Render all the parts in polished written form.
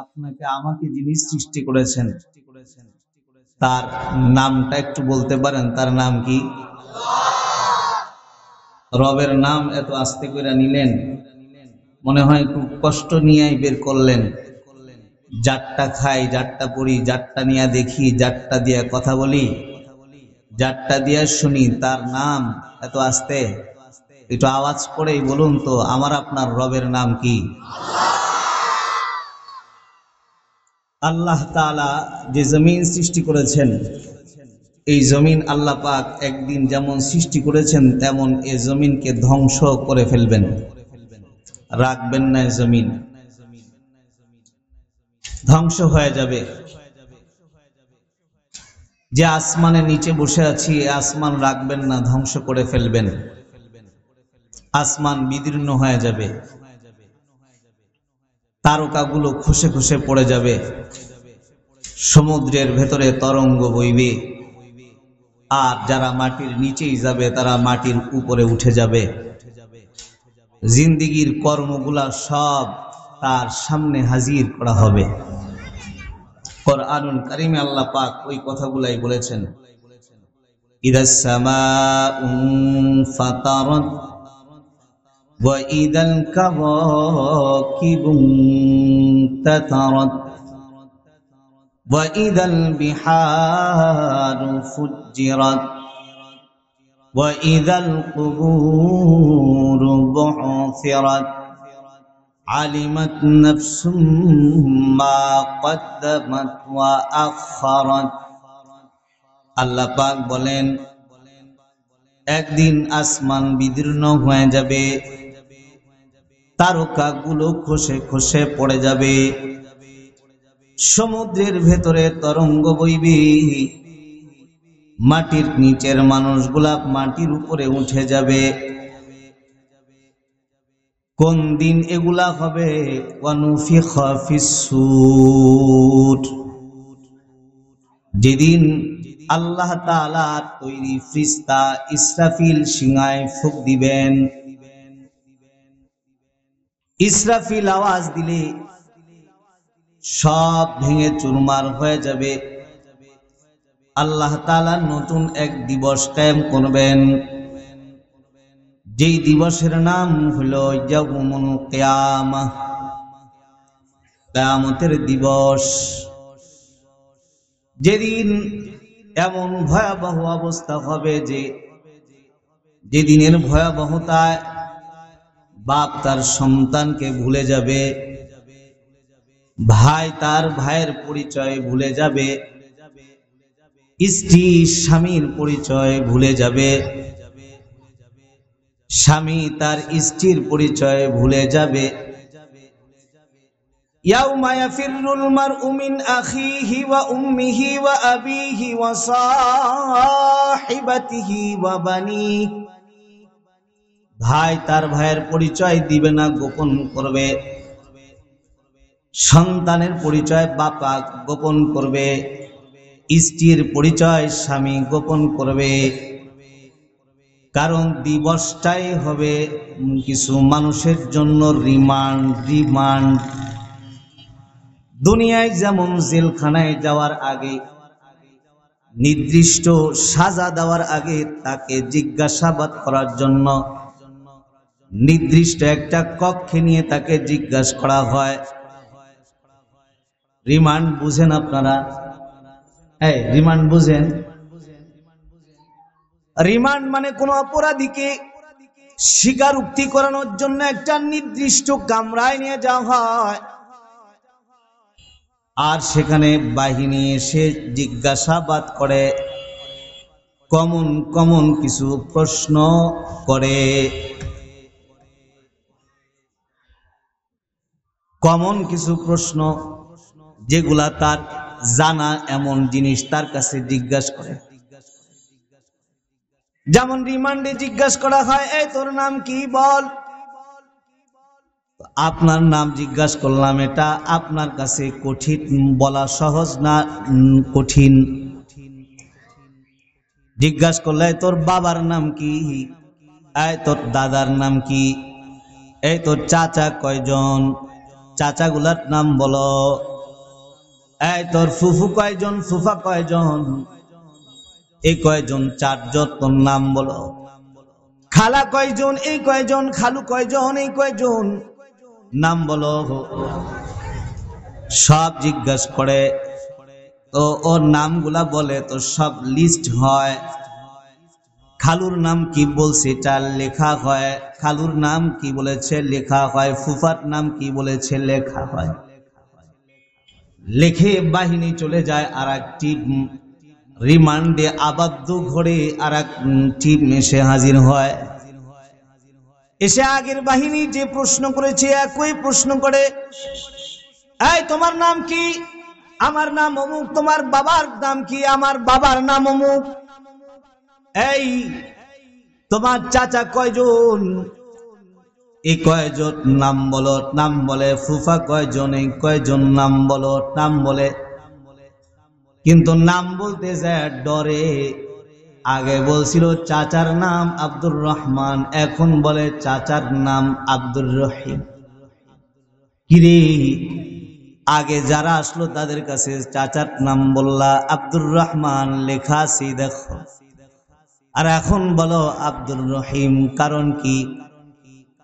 আপনাকে আমাকে যিনি সৃষ্টি করেছেন তার নামটা একটু বলতে পারেন? তার নাম কি? রবের নাম এত আস্তে করে নিলেন, মনে হয় খুব কষ্ট নিয়েই বের করলেন। জাটটা খাই, জাটটা পড়ি, জাটটা নিয়ে দেখি, জাটটা দিয়ে কথা বলি, জাটটা দিয়ে শুনি, তার নাম এত আস্তে। একটু আওয়াজ করেই বলুন তো, আমার আপনার রবের নাম কি? আল্লাহ তাআলা যে জমিন সৃষ্টি করেছেন, এই জমিন আল্লাহ পাক একদিন যেমন সৃষ্টি করেছেন তেমন এই জমিনকে ধ্বংস করে ফেলবেন, রাখবেন না। জমিন ধ্বংস হয়ে যাবে। যে আসমানের নিচে বসে আছি, আসমান রাখবেন না, ধ্বংস করে ফেলবেন। আসমান বিদীর্ণ হয়ে যাবে, তারকাগুলো খসে খসে পড়ে যাবে, সমুদ্রের ভেতরে তরঙ্গ বইবে, আর যারা মাটির নিচেই যাবে তারা মাটির উপরে উঠে যাবে। জিন্দেগির কর্মগুলা সব তার সামনে হাজির করা হবে। কুরআনুল কারীমে আল্লাহ পাক ওই কথাগুলাই বলেছেন, ইদাস সামাউ ফাতারাত ওয়া ইদাল কাওয়াকিবু তাতারাত ওয়া ইদাল বিহারু ফুজ্জিরাত ওয়া ইদাল কুবুরু বু'থিরাত আলিমাত নাফসুম মা কদ্দামাত ওয়া আখখারাত। আল্লাহ পাক বলেন, একদিন আসমান বিদীর্ণ হয়ে যাবে, তারকাগুলো খসে খসে পড়ে যাবে, সমুদ্রের ভেতরে তরঙ্গ বইবে, মাটির নিচের মানুষগুলা মাটির উপরে উঠে যাবে। কোন দিন এগুলা হবে? ওয়ানুফিখা ফিস-সূর, যেদিন আল্লাহ তাআলার তৈরি ফেরেশতা ইসরাফিল সিংহায় ফুঁক দিবেন। ইসরাফিল আওয়াজ দিলে সব ভেঙে চুরমার হয়ে যাবে। আল্লাহ তাআলা নতুন এক দিবস কায়েম করবেন, যেই দিবসের নাম হলো ইয়াউমুল কিয়ামাহ, কিয়ামতের দিবস। যেদিন এমন ভয়াবহ অবস্থা হবে যে যেদিনের ভয়াবহতায় বাপ তার সন্তানকে ভুলে যাবে, ভাই তার ভাইয়ের পরিচয় ভুলে যাবে, স্ত্রী স্বামীর পরিচয় ভুলে যাবে, স্বামী তার স্ত্রীর পরিচয় ভুলে যাবে। ইয়াউমা ইয়াফিরুল মারউ মিন আখিহি ওয়া উম্মিহি ওয়া আবিহি ওয়া সাহিবাতিহি ওয়া বানিহি, ভাই তার ভাইয়ের পরিচয় দিবে না, গোপন করবে। সন্তানের পরিচয় বাবা গোপন করবে, স্ত্রীর পরিচয় স্বামী গোপন করবে। কারণ দিবসটাই হবে কিছু মানুষের জন্য রিমান্ড। দুনিয়ায় যেমন জেলখানায় যাওয়ার আগে নির্দিষ্ট সাজা দেওয়ার আগে তাকে জিজ্ঞাসাবাদ করার জন্য নির্দিষ্ট একটা কক্ষে নিয়ে তাকে জিজ্ঞাসা করা হয়। রিমান্ড বুঝেন আপনারা? রিমান্ড বুঝেন? রিমান্ড মানে কোন অপরাধীকে স্বীকারোক্তি করানোর জন্য একটা নির্দিষ্ট কামরায় নিয়ে যাওয়া হয়, আর সেখানে বাহিনী এসে জিজ্ঞাসাবাদ করে, কমন কিছু প্রশ্ন করে। কমন কিছু প্রশ্ন যেগুলা তার জানা এমন জিনিস তার কাছে জিজ্ঞাসা করে। যেমন রিমান্ডে জিজ্ঞাসা করা হয়, এই তোর নাম কি বল। আপনার নাম জিজ্ঞাসা করলাম, এটা আপনার কাছে কঠিন বলা সহজ না কঠিন? জিজ্ঞাসা করলে তোর বাবার নাম কি, এই তোর দাদার নাম কি, এই তোর চাচা কয়জন, চাচাগুলার নাম বলো। এই তোর ফুফু কয়জন, ফুফা কয়জন? এই কয়জন, চারজন, তোর নাম বলো। খালা কয়জন? এই কয়জন। খালু কয়জন? এই কয়জন, নাম বলো। সব জিজ্ঞাসা করে, তো ওর নামগুলা বলে তো সব লিস্ট হয়। খালুর নাম কি বলছে এটা লেখা হয়, খালুর নাম কি বলেছে লেখা হয়, ফুফার নাম কি বলেছে লেখা হয়। লিখে বাহিনী চলে যায়, আর এক টিম রিমান্ডে আবদ্ধ ঘরে আর এক টিম এসে হাজির হয়। এসে আগের বাহিনী যে প্রশ্ন করেছে একই প্রশ্ন করে, এই তোমার নাম কি? আমার নাম অমুক। তোমার বাবার নাম কি? আমার বাবার নাম অমুক। এই তোমার চাচা কয়জন? এই কয়জন, নাম বলো। নাম বলে। ফুফা কয়জন? এই কয়জন, নাম বলো। নাম বলে, কিন্তু নাম বলতে যায় ডরে। আগে বলছিল চাচার নাম আব্দুর রহমান, এখন বলে চাচার নাম আব্দুর রহিম। কিরে, আগে যারা আসলো তাদের কাছে চাচার নাম বললা, আব্দুর রহমান লেখা আছে দেখো, আর এখন বলো আব্দুর রহিম, কারণ কি?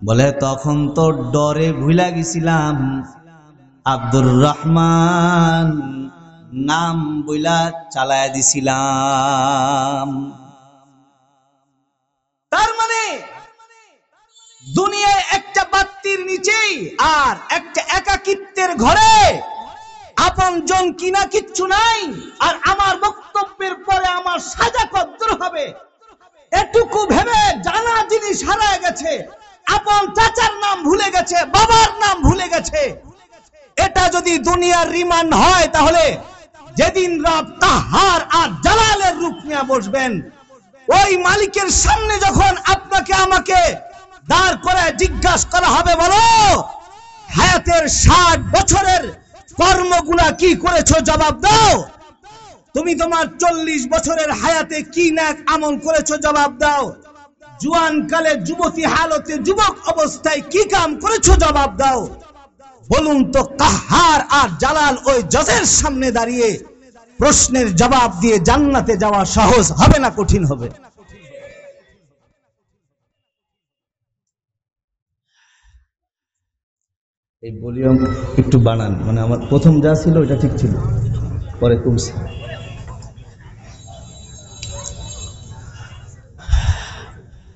বলে তখন তো ডরে ভুলা গেছিলাম, আব্দুর রহমান নাম বইলা চালায়া দিছিলাম। তার মানে দুনিয়ায় একটা বাত্তির নিচেই আর একটা একাকিত্বের ঘরে আপন জন কিনা কিচ্ছু নাই। আর আমার বক্তব্যের পরে আমার সাজা কদ্দুর হবে এটুকু ভেবে জানা জিনিস হারায় গেছে, আপন চাচার নাম ভুলে গেছে, বাবার নাম ভুলে গেছে। এটা যদি দুনিয়ার রিমান্ড হয়, তাহলে যেদিন রব কাহার আর জালালের রূপ নিয়ে বসবেন, ওই মালিকের সামনে যখন আপনাকে আমাকে দাঁড় করে জিজ্ঞাসা করা হবে, বলো হায়াতের 60 বছরের কর্মগুলা কি করেছো, জবাব দাও। তুমি তোমার 40 বছরের হায়াতে কি নেক আমল করেছো, জবাব দাও। জুয়ান কালে যুবতী হালতে যুবক অবস্থায় কি কাম করেছো, জবাব দাও। বলুন তো, কাহার আর জালাল ওই জজের সামনে দাঁড়িয়ে প্রশ্নের জবাব দিয়ে জান্নাতে যাওয়া সহজ হবে না কঠিন হবে? এই ভলিউম একটু বাড়ান, মানে আমার প্রথম যা ছিল ওটা ঠিক ছিল, পরে কমছে।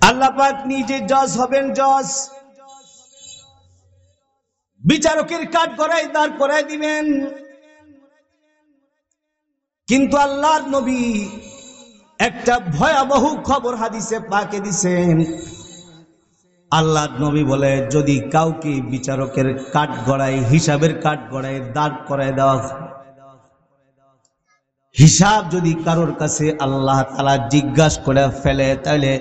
আল্লাহ পাক নিজে জজ হবেন, জজ। বিচারকের কাঠ গড়াই দাঁড় করাই দিবেন। কিন্তু আল্লাহর নবী একটা ভয়াবহ খবর হাদিসে পাকে দিছেন। আল্লাহর নবী বলে, যদি কাউকে বিচারকের কাঠ গড়াই, হিসাবের কাঠ গড়াই দাঁড় করায় দেওয়া, হিসাব যদি কারোর কাছে আল্লাহ তাআলা জিজ্ঞাসা করে ফেলে, তাহলে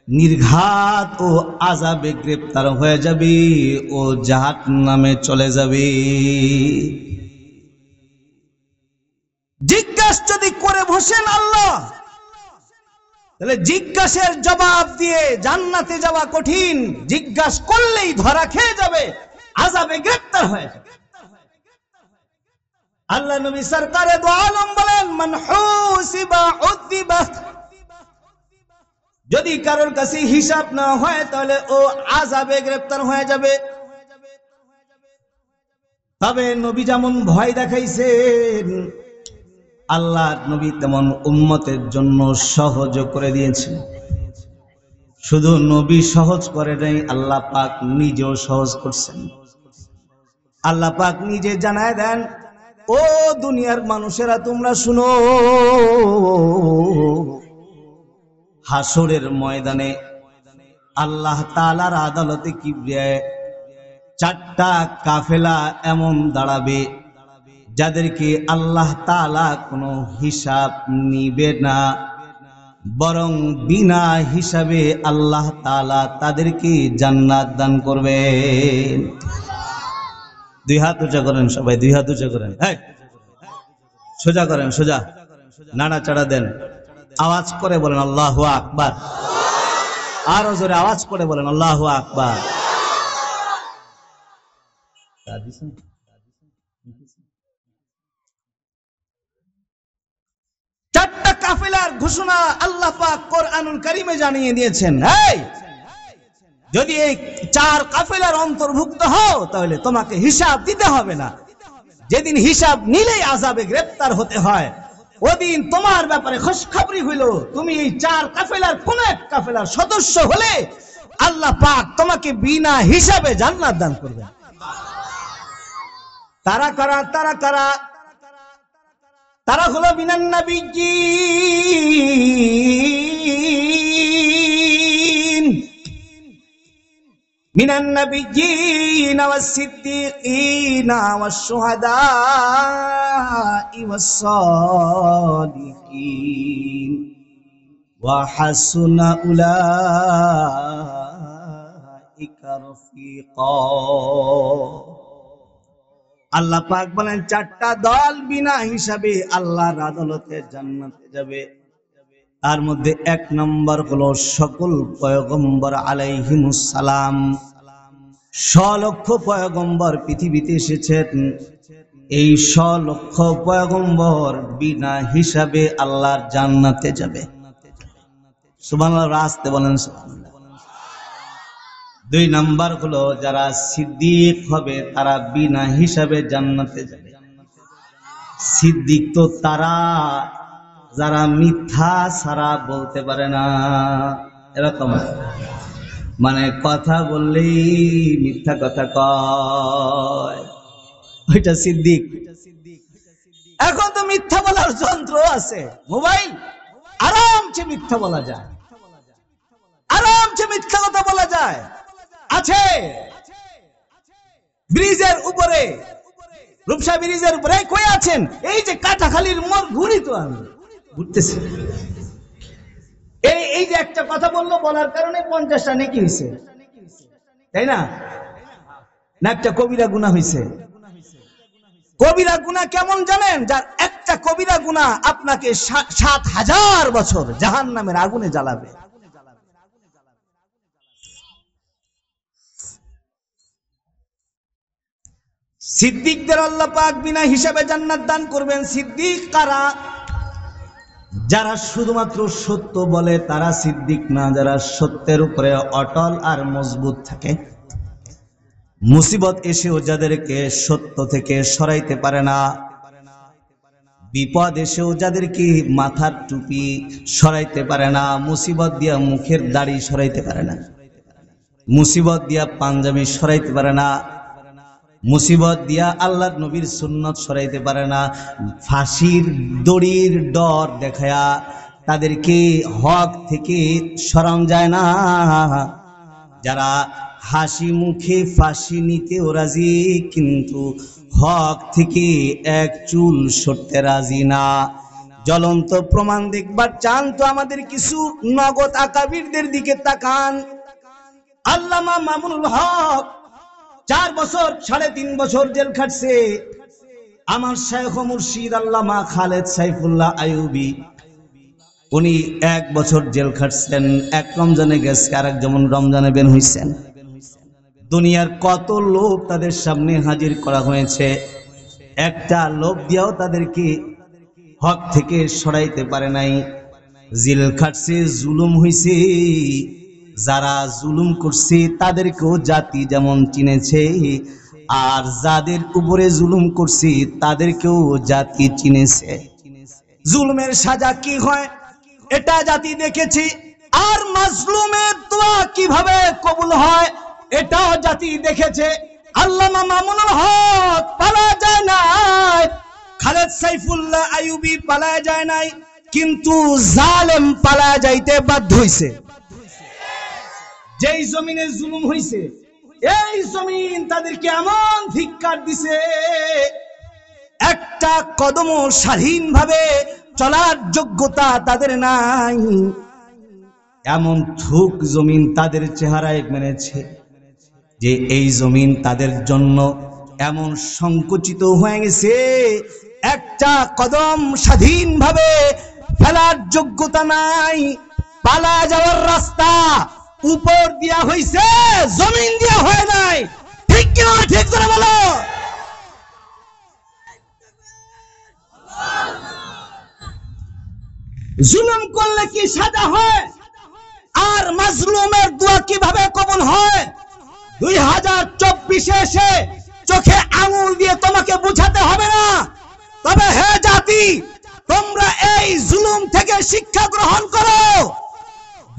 নির্ঘাত ও আযাবে গ্রেফতার হয়ে যাবে, ও জাহান্নামে চলে যাবে। জিজ্ঞাসা যদি করে বসেন আল্লাহ, তাহলে জিজ্ঞাসার জবাব দিয়ে জান্নাতে যাওয়া কঠিন, জিজ্ঞাসা করলেই ধরা খেয়ে যাবে, আযাবে গ্রেফতার হয়ে যাবে। আল্লাহ নবী সরকারে দো আলম বলেন, মান হুসিবা উযিবা, যদি কারোর কাছে হিসাব না হয় তাহলে ও আযাবে গ্রেফতার হয়ে যাবে। তবে নবী যেমন ভয় দেখাইছেন, আল্লাহর নবী তেমন উম্মতের জন্য সহজ করে দিয়েছেন। শুধু নবী সহজ করে নাই, আল্লাহ পাক নিজেও সহজ করছেন। আল্লাহ পাক নিজে জানায় দেন, ও দুনিয়ার মানুষেরা তোমরা শুনো, হাসরের ময়দানে আল্লাহ তাআলার আদালতে কিবরিয়ায় 4টা কাফেলা এমন দাঁড়াবে, যাদেরকে আল্লাহ তাআলা কোনো হিসাব নিবে না, বরং বিনা হিসাবে আল্লাহ তাআলা তাদেরকে জান্নাত দান করবেন। 2 হাত উঁচা করেন সবাই, 2 হাত উঁচা করেন। হ্যাঁ, সোজা করেন, সোজা, নাড়াচাড়া দেন, আওয়াজ করে বলেন আল্লাহু আকবার। আরো জোরে আওয়াজ করে বলেন আল্লাহু আকবার। চারটা কাফেলার ঘোষণা আল্লাহ পাক কোরআনুল কারীমে জানিয়ে দিয়েছেন। এই যদি এই চার কাফেলার অন্তর্ভুক্ত হও তাহলে তোমাকে হিসাব দিতে হবে না। যেদিন হিসাব নিলেই আযাবে গ্রেফতার হতে হয়, ওদিন তোমার ব্যাপারে খুশখবরি হইল তুমি এই চার কাফেলার কোন এক কাফেলার সদস্য হলে আল্লাহ পাক তোমাকে বিনা হিসাবে জান্নাত দান করবেন। তারা কারা? তারা কারা? তারা হলো মিনান নাবিয়্যিন মিনান নাবিয়্যিন ওয়াস সিদ্দীকিন ওয়াস শুহাদাই ওয়াস সালিহিন ওয়া হাসুনা উলাইকা রফিকা। আল্লাহ পাক বলেন চারটা দল বিনা হিসাবে আল্লাহর আদালতে জান্নাতে যাবে। তার মধ্যে এক নম্বর হলো সকল পয়গম্বর আলাইহিমুস সালাম। 100 লক্ষ পয়গম্বর পৃথিবীতে এসেছেন। এই 100 লক্ষ পয়গম্বর বিনা হিসাবে আল্লাহর জান্নাতে যাবে। সুবহানাল্লাহ, রাস্তে বলেন সুবহানাল্লাহ। 2 নাম্বার হলো যারা সিদ্দিক হবে তারা বিনা হিসাবে জান্নাতে যাবে। সিদ্দিক তো তারা যারা মিথ্যা ছাড়া বলতে পারে না, এরকম মানে কথা বললেই মিথ্যা কথা কয়, ওইটা সিদ্দিক। এখন তো মিথ্যা বলার যন্ত্র আছে, মোবাইল, আরামসে মিথ্যা বলা যায়, আরামসে মিথ্যা কথা বলা যায়। আছে ব্রিজের উপরে, রূপসা ব্রিজের উপরে কই আছেন? এই যে কাটাখালীর মোড় ঘুরি তো আমি ঘুরতেছি। এই যে একটা কথা বললো, বলার কারণে 50টা নেকি হয়েছে, তাই না? না একটা কবিরা গুনাহ হয়েছে। কবিরা গুনাহ কেমন জানেন? যার একটা কবিরা গুনাহ আপনাকে 7000 বছর জাহান্নামের আগুনে জ্বালাবে। সিদ্দিকদের আল্লাহ পাক বিনা হিসাবে জান্নাত দান করবেন। সিদ্দিক কারা? যারা শুধুমাত্র সত্য বলে তারা সিদ্দিক না, যারা সত্যের উপরে অটল আর মজবুত থাকে। মুসিবত এসেও যাদেরকে সত্য থেকে সরাইতে পারে না, বিপদ এসেও যাদেরকে মাথার টুপি সরাইতে পারে না, মুসিবত দিয়া মুখের দাড়ি সরাইতে পারে না, মুসিবত দিয়া পাঞ্জাবি সরাইতে পারে না, মুসিবত দিয়া আল্লাহর নবীর সুন্নত সরাইতে পারে না, ফাঁসির দড়ির ডর দেখায়া তাদেরকে হক থেকে সরানো যায় না, যারা হাসি মুখে ফাঁসি নিতেও রাজি কিন্তু হক থেকে এক চুল সরতে রাজি না। জ্বলন্ত প্রমাণ দেখবার চান তো আমাদের কিছু নগদ আকাবিরদের দিকে তাকান। আল্লামা মামুনুল হক 4 বছর 3.5 বছর জেল খাটছে। আমার শাইখ মুর্শিদ আল্লামা খালেদ সাইফুল্লাহ আইয়ুবী উনি 1 বছর জেল খাটছেন। এক রমজানে গেছে, আরেক যেমন রমজানে বের হইছেন। দুনিয়ার কত লোক তাদের সামনে হাজির করা হয়েছে, একটা লোক দিয়েও তাদেরকে হক থেকে সরাইতে পারে নাই। জেল খাটছে, জুলুম হইছে, যারা জুলুম করছে তাদেরকেও জাতি যেমন চিনেছে, আর যাদের উপরে জুলুম করছে তাদেরকেও জাতি চিনেছে। জুলুমের সাজা কি হয় এটা জাতি দেখেছি, আর মাজলুমের দোয়া কিভাবে কবুল হয় এটাও জাতি দেখেছে। আল্লামা মামুনুল হক পালা যায় নাই, খালেদ সাইফুল্লাহ আইয়ুবী পালা যায় নাই, কিন্তু জালেম পালা যাইতে বাধ্য হইছে। যেই জমিনে জুলুম হইছে এই জমিন তাদেরকে এমন ধিক্কার দিছে, একটা কদম স্বাধীনভাবে চলার যোগ্যতা তাদের নাই। এমন থুক জমিন তাদের চেহারায় মেনেছে যে এই জমিন তাদের জন্য এমন সংকুচিত হয়ে গেছে, একটা কদম স্বাধীনভাবে ফেলার যোগ্যতা নাই। পালা যাওয়ার রাস্তা উপর দিয়া হইছে, জমিন দিয়া হয় নাই। ঠিক কিনা ঠিক করে বলো। জুলুম করলে কি সাজা হয়, আর মাজলুমের দোয়া কিভাবে কবুল হয়, 2024 এসে চোখে আঙুল দিয়ে তোমাকে বুঝাতে হবে না। তবে হে জাতি, তোমরা এই জুলুম থেকে শিক্ষা গ্রহণ করো।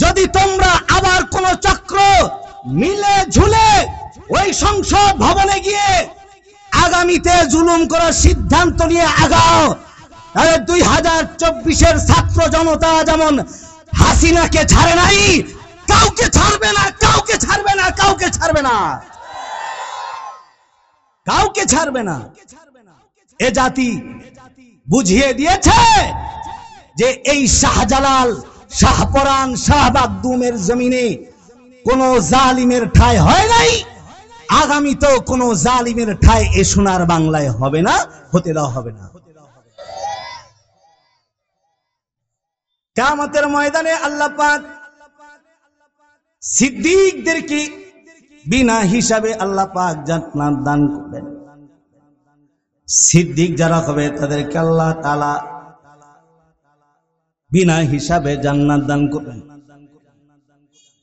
যদি তোমরা আবার কোন চক্র মিলে ঝুলে ওই সংসদ ভবনে গিয়ে আগামীতে জুলুম করার সিদ্ধান্ত নিয়ে আগাও, তাহলে 2024 ছাত্র জনতা যেমন হাসিনাকে ছাড়ে নাই, কাউকে ছাড়বে না, কাউকে ছাড়বে না, কাউকে ছাড়বে না, কাউকে ছাড়বে না। এ জাতি বুঝিয়ে দিয়েছে যে এই শাহজালাল, শাহপরান, শাহবাগদুমের জমিনে কোন জালিমের ঠাঁই হয় নাই, আগামীতেও কোন জালিমের ঠাঁই এ সোনার বাংলায় হবে না, হতে দেওয়া হবে না। কিয়ামতের ময়দানে আল্লাহ পাক সিদ্দিকদেরকে বিনা হিসাবে আল্লাহ পাক জান্নাত দান করবেন। সিদ্দিক যারা হবে তাদেরকে আল্লাহ তাআলা বিনা হিসাবে জান্নাত দান করবেন।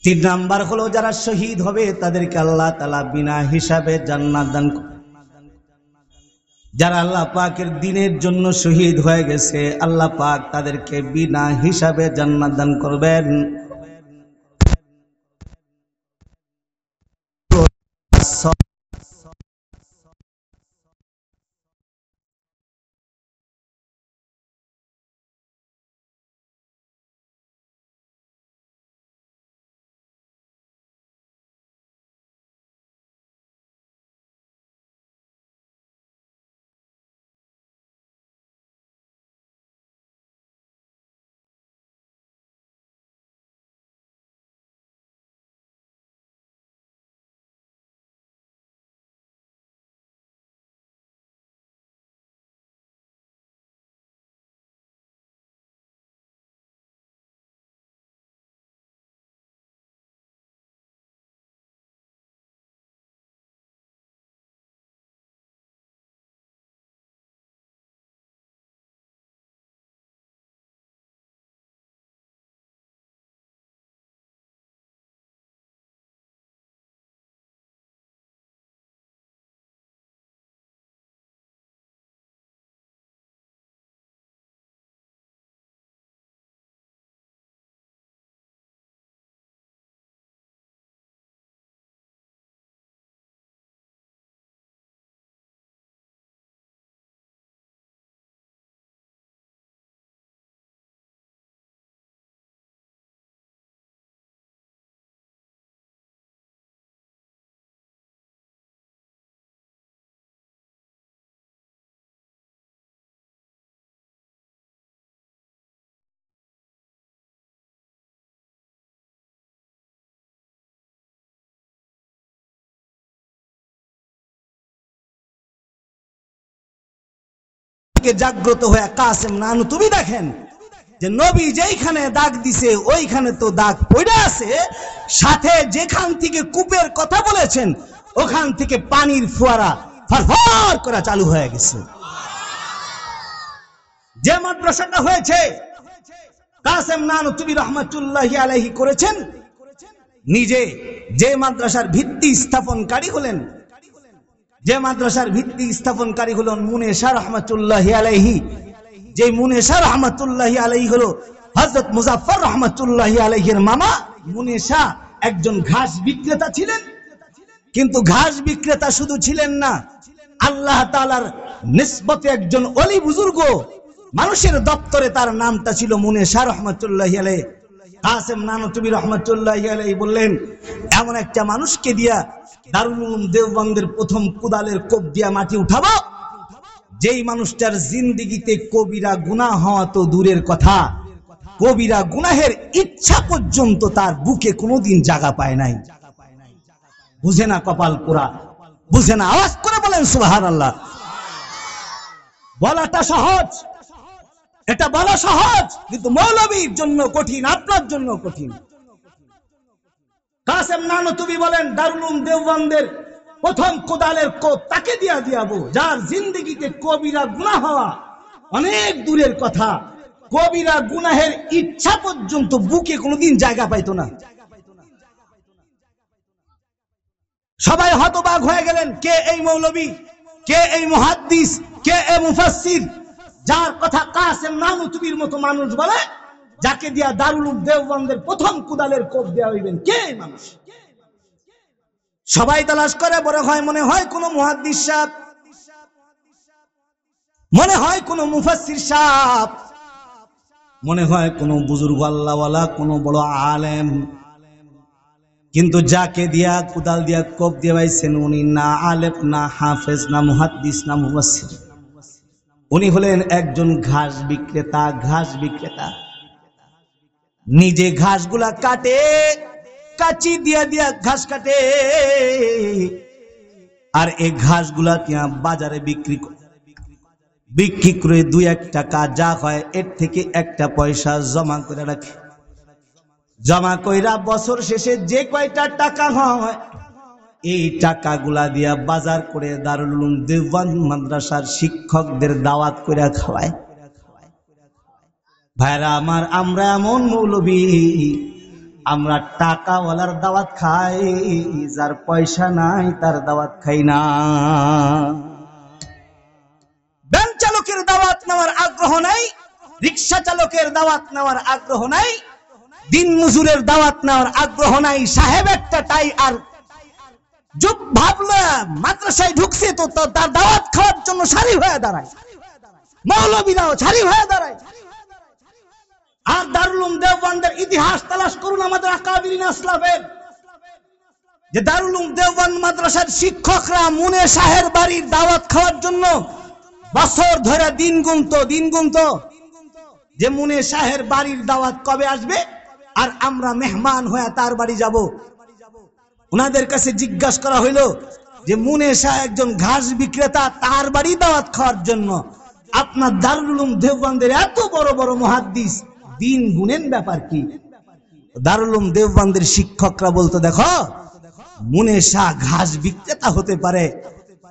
3 নাম্বার হলো যারা শহীদ হবে তাদেরকে আল্লাহ তাআলা বিনা হিসাবে জান্নাত দান করবেন। যারা আল্লাহ পাকের দ্বীনের জন্য শহীদ হয়ে গেছে আল্লাহ পাক তাদেরকে বিনা হিসাবে জান্নাত দান করবেন। জাগ্রত হয়ে কাসেম নানু তুমি দেখেন যে নবী যেইখানে দাগ দিছে ওইখানে তো দাগ পড়ে আছে, সাথে যেখান থেকে কূপের কথা বলেছেন ওখান থেকে পানির ফোয়ারা ফরফর করে চালু হয়ে গেছে। যে মাদ্রাসাটা হয়েছে কাসেম নানুতুবি রহমাতুল্লাহি আলাইহি করেছেন, নিজে যে মাদ্রাসার ভিত্তি স্থাপনকারী হলেন, যে মাদ্রাসার ভিত্তি স্থাপনকারী হলেন মুনেশা রহমাতুল্লাহি আলাইহি, যে মুনেশা রহমাতুল্লাহি আলাইহি হলো হযরত মুজাফফর রহমাতুল্লাহি আলাইহির মামা। মুনেশা একজন ঘাস বিক্রেতা ছিলেন, কিন্তু ঘাস বিক্রেতা শুধু ছিলেন না, আল্লাহ তাআলার নিসবতে একজন ওলি বুজুর্গ মানুষের দপ্তরে তার নামটা ছিল মুনেশা রহমাতুল্লাহি আলাইহি। কাসেম নানুতুবি রহমাতুল্লাহি আলাইহি বললেন, এমন একটা মানুষকে দিয়া দারুল উলুম দেওবন্দের প্রথম কুদালের কোপ দিয়া মাটি উঠাবো, যেই মানুষটার জিন্দেগিতে কবিরা গুনাহ হওয়া তো দূরের কথা, কবিরা গুনাহের ইচ্ছা পর্যন্ত তার বুকে কোনোদিন জায়গা পায় নাই। বুঝে না কপাল পোড়া, বুঝে না। আওয়াজ করে বলেন সুবহানাল্লাহ। বলাটা সহজ, এটা বলা সহজ, কিন্তু মৌলবীর জন্য কঠিন, আপনার জন্য কঠিন। কাসেম নানুতুবি বলেন দারুল উলুম দেওবন্দের প্রথম কোদালের কোপ তাকে দিয়াবো যার জিন্দগিতে কবিরা গুনাহ হওয়া অনেক দূরের কথা, কবিরা গুনাহের ইচ্ছা পর্যন্ত বুকে কোনোদিন জায়গা পাইতো না। সবাই হতবাক হয়ে গেলেন, কে এই মৌলবী, কে এই মুহাদ্দিস, কে এই মুফাসসির, যার কথা কাসেম নানুতুবির মতো মানুষ বলে, যাকে দিয়া দারুল উলুম দেওবন্দের প্রথম কুদালের কোপ দেওয়া হইবেন, কে এই মানুষ? সবাই তালাশ করে, মনে হয় কোন মুহাদ্দিস সাহেব, মনে হয় কোন মুফাসসির সাহেব, মনে হয় কোন বুজুর্গ আল্লাহওয়ালা, কোন বড় আলেম। কিন্তু যাকে দিয়া কুদাল দিয়া কোপ দিয়ে পাইছেন, উনি না আলেম, না হাফেজ, না মুহাদ্দিস, না মুফাসসির। উনি হলেন একজন ঘাস বিক্রেতা। ঘাস বিক্রেতা নিজে ঘাসগুলা কাটে, কাচি দিয়া দিয়া ঘাস কাটে, আর এই ঘাসগুলা বাজারে বিক্রি করে 2-1 টাকা যা হয় এর থেকে একটা পয়সা জমা করে রাখে। জমা কইরা বছর শেষে যে কয়টা টাকা হয়, এই টাকাগুলা দিয়া বাজার করে দারুল উলুম দেওবন্দ মাদ্রাসার শিক্ষকদের দাওয়াত করে খাওয়ায়। ভাইরা আমার, আমরা এমন মৌলবী, আমরা টাকাওয়ালার দাওয়াত খাই, যার পয়সা নাই তার দাওয়াত খাই না। ভ্যান চালকের দাওয়াত নেওয়ার আগ্রহ নাই, রিক্সা চালকের দাওয়াত নেওয়ার আগ্রহ নাই, দিন মজুরের দাওয়াত নেওয়ার আগ্রহ নাই। সাহেব একটা টাই আর যুব ভাবলা মাদ্রাসায় ঢুকছে তো তার দাওয়াত খাওয়ার জন্য সারি হয়ে দাঁড়ায়, মৌলবীরাও সারি হয়ে দাঁড়ায়। আর দারুল উলুম দেওবন্দের ইতিহাস তালাশ করুন আমাদের আকাবিরিন আসলাফের, যে দারুল উলুম দেওবন্দ মাদ্রাসার শিক্ষকরা মুনে শাহের বাড়ির দাওয়াত খাওয়ার জন্য বছর ধরে দিন গুনতো যে মুনে শাহের বাড়ির দাওয়াত কবে আসবে আর আমরা মেহমান হয়ে তার বাড়ি যাব। ওনাদের কাছে জিজ্ঞাসা করা হইল যে মুনে শাহ একজন ঘাস বিক্রেতা, তার বাড়ি দাওয়াত খাওয়ার জন্য আপনার দারুল উলুম দেওবন্দের এত বড় বড় মুহাদ্দিস দিন গুনেন ব্যাপার কি? দারুল উলুম দেওবন্দের শিক্ষকরা বলতো, দেখো মুনে শাহ ঘাস বিক্রেতা হতে পারে,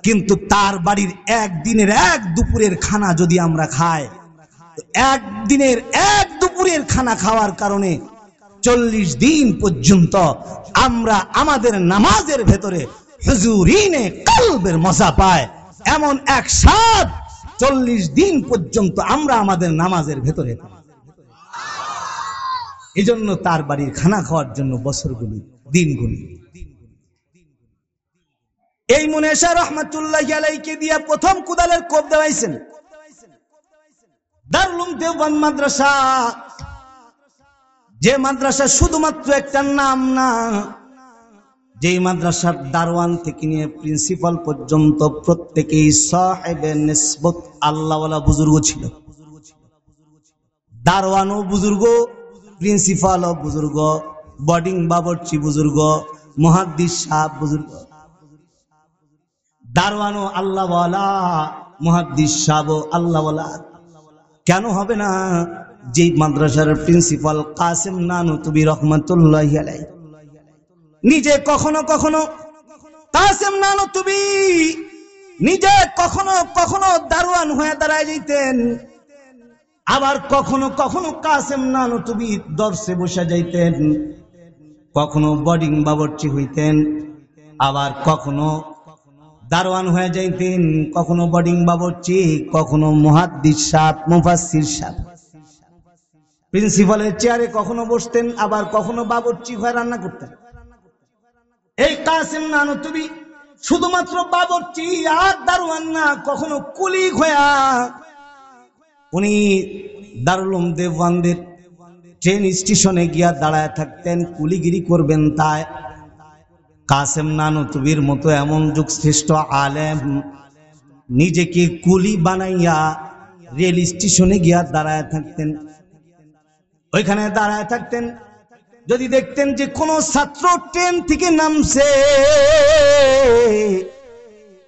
কিন্তু তার বাড়ির একদিনের এক দুপুরের খানা যদি আমরা খাই, একদিনের এক দুপুরের খানা খাওয়ার কারণে 40 দিন পর্যন্ত আমরা আমাদের নামাজের ভেতরে হুজুরিনে কলবের মজা পায়, এমন এক স্বাদ 40 দিন পর্যন্ত আমরা আমাদের নামাজের ভেতরে পাই। এই জন্য তার বাড়ির খানা খাওয়ার জন্য বছরগুলি দিনগুলি। এই মুনে শাহ রহমাতুল্লাহি আলাইহিকে দিয়া প্রথম কুদালের কোপ দেওয়াইছেন দারুল উলুম দেওবন্দ মাদ্রাসা, যে মাদ্রাসা শুধুমাত্র একটা নাম না, যেই মাদ্রাসার দারওয়ান থেকে নিয়ে প্রিন্সিপাল পর্যন্ত প্রত্যেকেই সাহেবে নিসবত আল্লাহওয়ালা বুজুর্গ ছিল। দারওয়ানও বুজুর্গ, প্রিন্সিপালও বুজুর্গ, বোর্ডিং বাবরচি বুজুর্গ, মুহাদ্দিস সাহেব বুজুর্গ। দারওয়ানও আল্লাহওয়ালা, মুহাদ্দিস সাহেবও আল্লাহওয়ালা। কেন হবে না? যে মাদ্রাসার প্রিন্সিপাল কাসেম নানুতুবি রহমাতুল্লাহি আলাইহি নিজে কখনো কখনো কাসেম নানুতুবি নিজে কখনো কখনো দারওয়ান হয়ে দাঁড়ায় যাইতেন, আবার কখনো কখনো কাসেম নানুতুবি দর্শে বসে যাইতেন, কখনো বোর্ডিং বাবরচি হইতেন, আবার কখনো দারওয়ান হয়ে যাইতেন, কখনো বোর্ডিং বাবরচি, কখনো মুহাদ্দিস সাহেব, মুফাসসির সাহেব। প্রিন্সিপালের চেয়ারে কখনো বসতেন, আবার কখনো বাবরচি হয়ে রান্না করতেন। এই কাসেম নানুতুবি শুধুমাত্র বাবরচি আর দারওয়ান না, কখনো কুলি হয়া উনি দারুল উলুম দেওবন্দের ট্রেন স্টেশনে গিয়া দাঁড়ায় থাকতেন, কুলিগিরি করবেন। তাই কাসেম নানুতুবির মতো এমন যুগশ্রেষ্ঠ আলেম নিজেকে কুলি বানাইয়া রেল স্টেশনে গিয়া দাঁড়ায় থাকতেন। ওইখানে দাঁড়ায় থাকতেন, যদি দেখতেন যে কোন ছাত্র ট্রেন থেকে নামছে,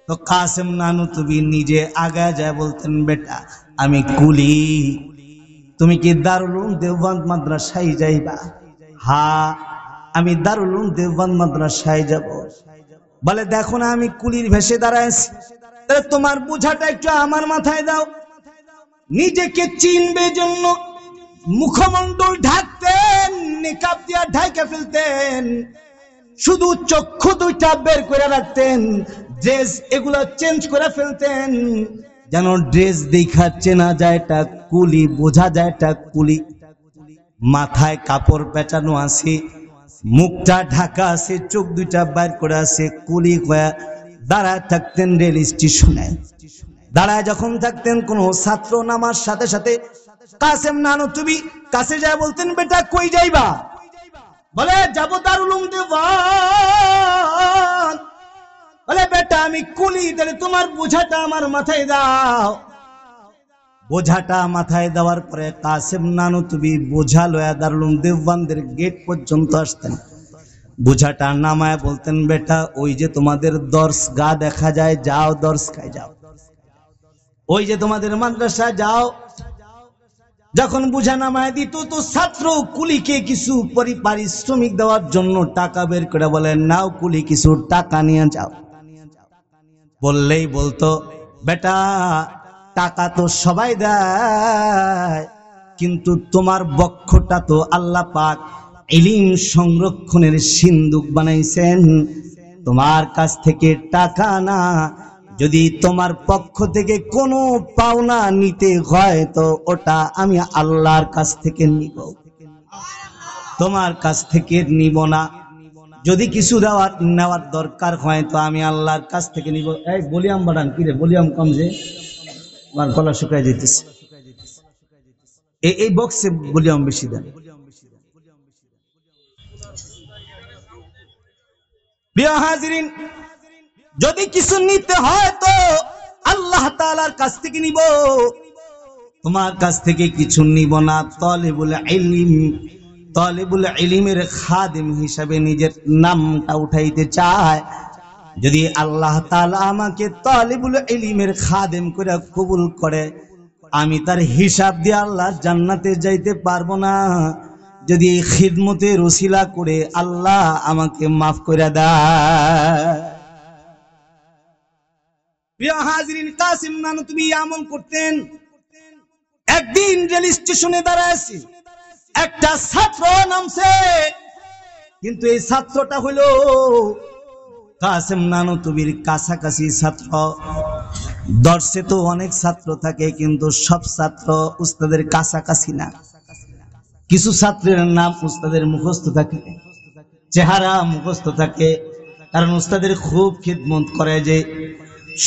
তো কাসেম নানুতুবি নিজে আগায় যায় বলতেন, বেটা আমি কুলি, তুমি কি দারুল উলুম দেওবন্দ মাদ্রাসায় যাইবা? হ্যাঁ, আমি দারুল উলুম দেওবন্দ মাদ্রাসায় যাব। বলে দেখো না আমি কুলির ভেসে দাঁড়ায় আছি, তাহলে তোমার বোঝাটা একটু আমার মাথায় দাও। নিজেকে চিনবে জন্য মুখমণ্ডল ঢাকতেন, নিকাব দিয়া ঢাকে ফেলতেন, শুধু চক্ষু দুইটা বের করে রাখতেন, ড্রেস এগুলো চেঞ্জ করে ফেলতেন যেন ড্রেস দেখা চেনা যায় এটা কুলি, বোঝা যায় এটা কুলি। মাথায় কাপড় পেঁচানো আছে, মুখটা ঢাকা আছে, চোখ দুইটা বাইর করে আছে, কুলি হয়ে দাঁড়ায় থাকতেন রেল স্টেশনে। দাঁড়ায় যখন থাকতেন কোন ছাত্র নামার সাথে সাথে কাসেম নানুতুবি কাছে যায় বলতেন, বেটা কই যাইবা? বলে যাবো দারুল উলুম দেওয়ান। বলে বেটা আমি কুলি, তাহলে তোমার বোঝাটা আমার মাথায় দাও। বোঝাটা মাথায় দেওয়ার পরে কাসেম নানুতুবি বোঝা লয়া দারুল উলুম দেওয়ানদের গেট পর্যন্ত আসতেন। বোঝাটা নামায় বলতেন, বেটা ওই যে তোমাদের দরসগাহ দেখা যায়, যাও দরসগায় যাও। ওই যে তোমাদের মাদ্রাসা যাও। যখন বোঝা নামায় দিত তো ছাত্র কুলিকে কিছু পারিশ্রমিক দেওয়ার জন্য টাকা বের করে বলে, নাও কুলি কিছু টাকা নিয়ে যাও। বললেই বলতো, বেটা টাকা তো সবাই দেয়, কিন্তু তোমার বক্ষটা তো আল্লাহ পাক ইলম সংরক্ষণের সিন্দুক বানাইছেন, তোমার কাছ থেকে টাকা না, যদি তোমার পক্ষ থেকে কোনো পাওনা নিতে হয় তো ওটা আমি আল্লাহর কাছ থেকে নিব, তোমার কাছ থেকে নিব না। যদি কিছু নেওয়ার দরকার হয় তো আমি আল্লাহর কাছ থেকে নিব। এই ভলিউম বাড়ান, কি রে ভলিউম কম যে, আমার গলা শুকায় যেতেছে। এই বক্সে ভলিউম বেশি দেন। প্রিয় হাজিরিন, যদি কিছু নিতে হয় তো আল্লাহ তাআলার কাছ থেকে নিব, তোমার কাছ থেকে কিছু নিব না। তালিবুল ইলমের খাদিম হিসাবে নিজের নামটা উঠাইতে চায়, যদি আল্লাহ তাআলা আমাকে তালিবুল ইলমের খাদিম করে কবুল করে, আমি তার হিসাব দিয়ে আল্লাহর জান্নাতে যাইতে পারবো না। যদি এই খিদমতের ওসিলা করে আল্লাহ আমাকে মাফ করে দেয়। প্রিয় হাজিরিন, কাসেম নানুতুবি আমল করতেন। একদিন রেল স্টেশনে দাঁড়ায় আছে, একটা ছাত্র নামছে, কিন্তু এই ছাত্রটা হলো কাসেম নানুতুবির কাছাকাছি ছাত্র। দর্শে তো অনেক ছাত্র থাকে, কিন্তু সব ছাত্র উস্তাদের কাছাকাছি না। কিছু ছাত্রের নাম উস্তাদের মুখস্থ থাকে, চেহারা মুখস্থ থাকে, কারণ উস্তাদের খুব খিদমত করে। যে